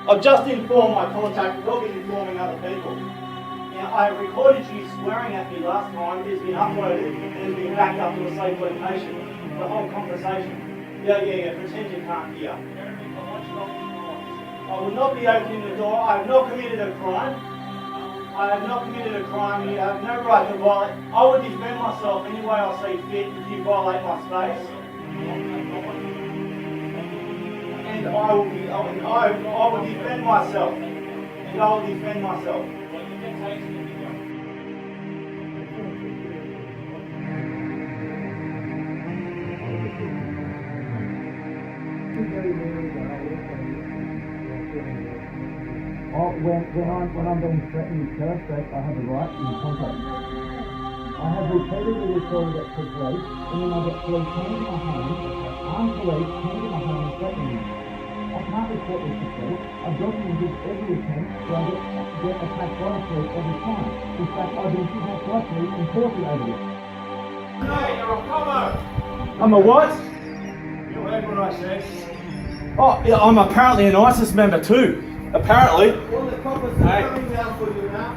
I've just informed my contact, will be informing other people. Now, I recorded you swearing at me last time, it's been uploaded, and it's been backed up to a safe location. The whole conversation. Yeah, pretend you can't hear. I will not be opening the door. I have not committed a crime. I have not committed a crime. You have no right to violate. I will defend myself any way I see fit if you violate my space. And I will defend myself. And I will defend myself. When I'm being threatened with terror threats, I have a right in contact. I have repeatedly reported it to police, and then I get police coming to my home, armed police coming to my home and threatening me. I can't report this to police. I've documented every attempt where I get attacked by the police every time. In fact, I've been kidnapped twice and tortured over this. No, you're a homo! I'm a what? You heard what I said. Oh, yeah, I'm apparently an ISIS member too. Apparently. Well, the coppers are coming down for you now.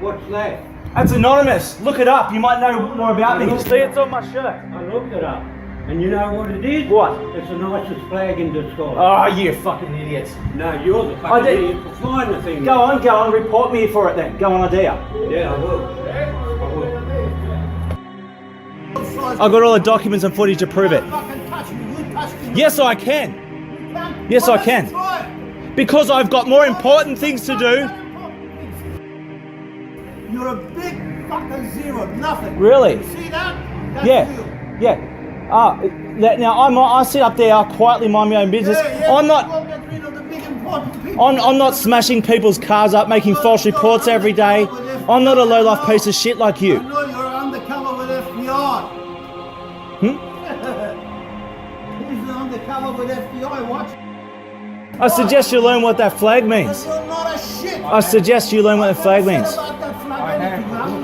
What's that? That's anonymous. Look it up. You might know more about me. See, it's on my shirt. I looked it up. And you know what it is? What? It's an ISIS flag in disguise. Oh, you fucking idiots. No, you're the fucking idiot for flying the thing. Go on. Report me for it then. Go on, I dare. Yeah, I will. I've got all the documents and footage to prove it. Yes, I can. Yes, I can. Because I've got more important things to do. You're a big fucking zero, nothing. Really? You see that? That's Yeah. Now I sit up there, I quietly mind my own business. I'm not. I'm not smashing people's cars up, making false reports every day. I'm not a low-life piece of shit like you. I know you're undercover with FBI. He's undercover with FBI. Watch. I suggest you learn what that flag means. You're not a shit. I suggest you learn what the flag means.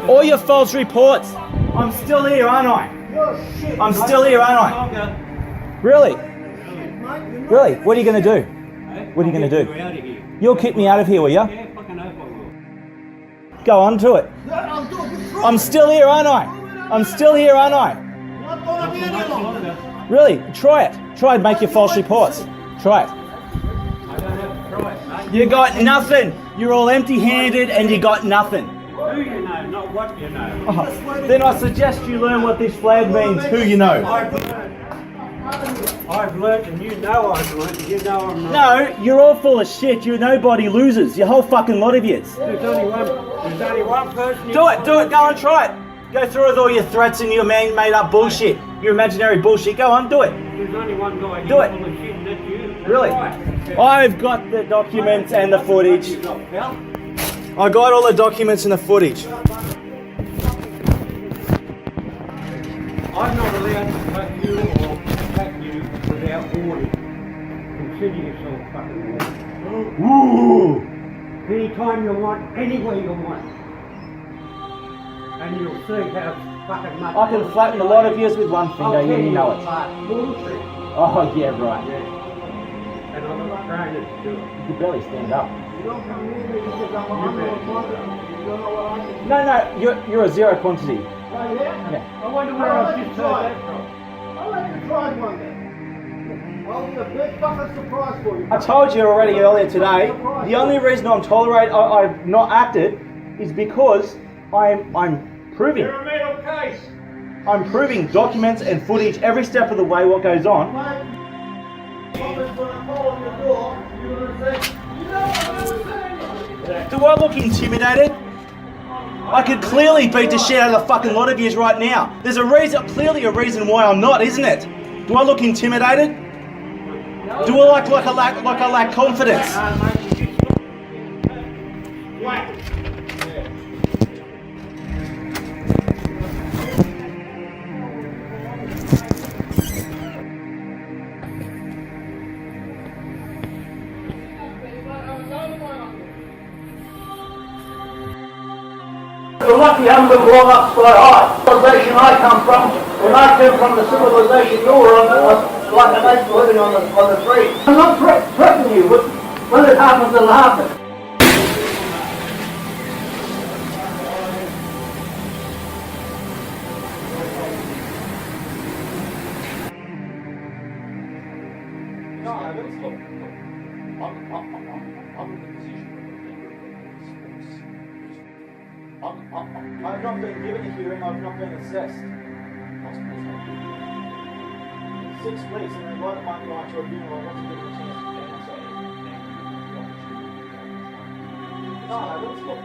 All your false reports. I'm still here, aren't I? I'm still here, aren't I? Really? Really? What are you going to do? What are you going to do? You'll kick me out of here, will you? Go on to it. I'm still here, aren't I? I'm still here, aren't I? Really? Try it. Try and make your false reports. Try it. You got nothing. You're all empty-handed and you got nothing. Who you know, not what you know. Oh, then I suggest you learn what this flag means, who you know. I've learnt and you know I've learnt and you know I'm not. No, you're all full of shit. You're nobody losers. You whole fucking lot of yous. There's only one person. Do it. Go on, try it. Go through with all your threats and your made up bullshit. Your imaginary bullshit. Go on, do it. There's only one guy Do it. full of shit, that's you. That's Really? right. I've got the documents and the footage. I got all the documents and the footage. I'm not allowed to cut you or attack you without warning. Consider yourself fucking warned. Ooh. Anytime you want, anywhere you want. And you'll see how fucking much... I can flatten a lot of yous with one finger, yeah, you know it. Bullshit. Oh, yeah, right. And I'm not trying to do it. You can barely stand up. You don't come near me because I'm a humble brother. You don't know what I can do. No, you're a zero quantity. Oh, yeah? Yeah. I wonder where I've just heard that from. I'll let you try one day. I'll be a big fucking surprise for you. I told you already earlier today, the only reason I've not acted is because I'm proving. You're a mental case. I'm proving documents and footage every step of the way what goes on. Do I look intimidated? I could clearly beat the shit out of the fucking lot of yous right now. There's clearly a reason why I'm not, isn't it? Do I look intimidated? Do I like I lack confidence? You're lucky you haven't been blown up sky high. The civilization I come from, when I came from the civilization you were on, like a nice living on the street. I'm not threatening you, but when it happens, it'll happen. No, I haven't. Look, I'm in the position of a member of the police force. I've not been given a hearing, I've not been assessed. Hospitals have been. 6 weeks and they won't mind going to a funeral, I want to give them a chance to answer. No, I haven't. Look,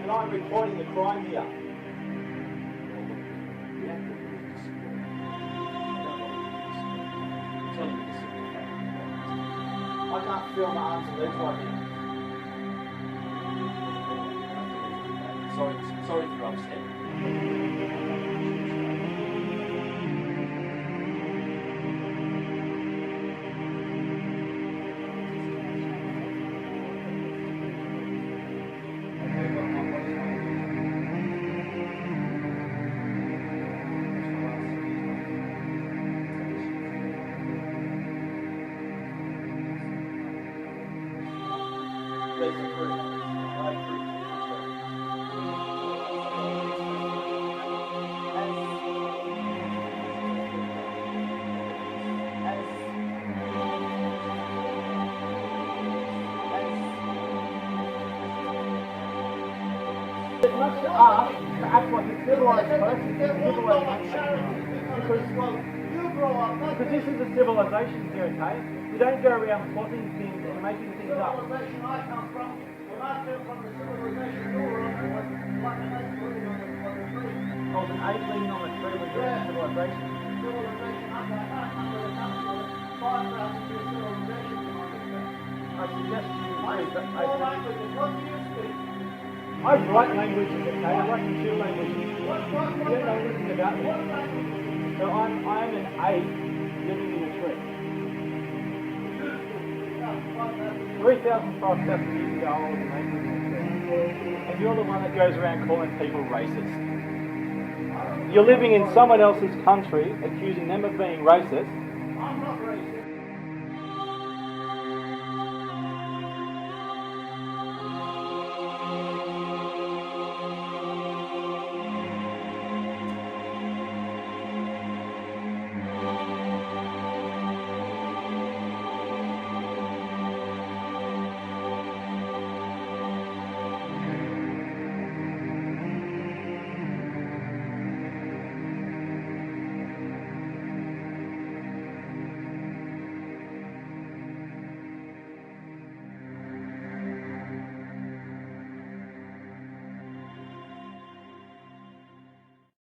and I'm reporting the crime here. I can't feel my arms and legs right now. Sorry if you're upset. It must ask to act like a civilized person, because this is a civilization here, okay? You don't go around plotting things and making things up. The civilization I come from, when I came from the civilization you were on, it was like a nice living on the tree. I was an ape leaning on a tree when you were in civilization. Civilization, I'm going to come to the 5,000 year civilization. I suggest you read that. What do you speak? I write languages, okay? I write computer languages. You don't know anything about me. So I'm an ape living in a tree. 3,500 years ago, I was an ape living in a tree. And you're the one that goes around calling people racist. You're living in someone else's country, accusing them of being racist.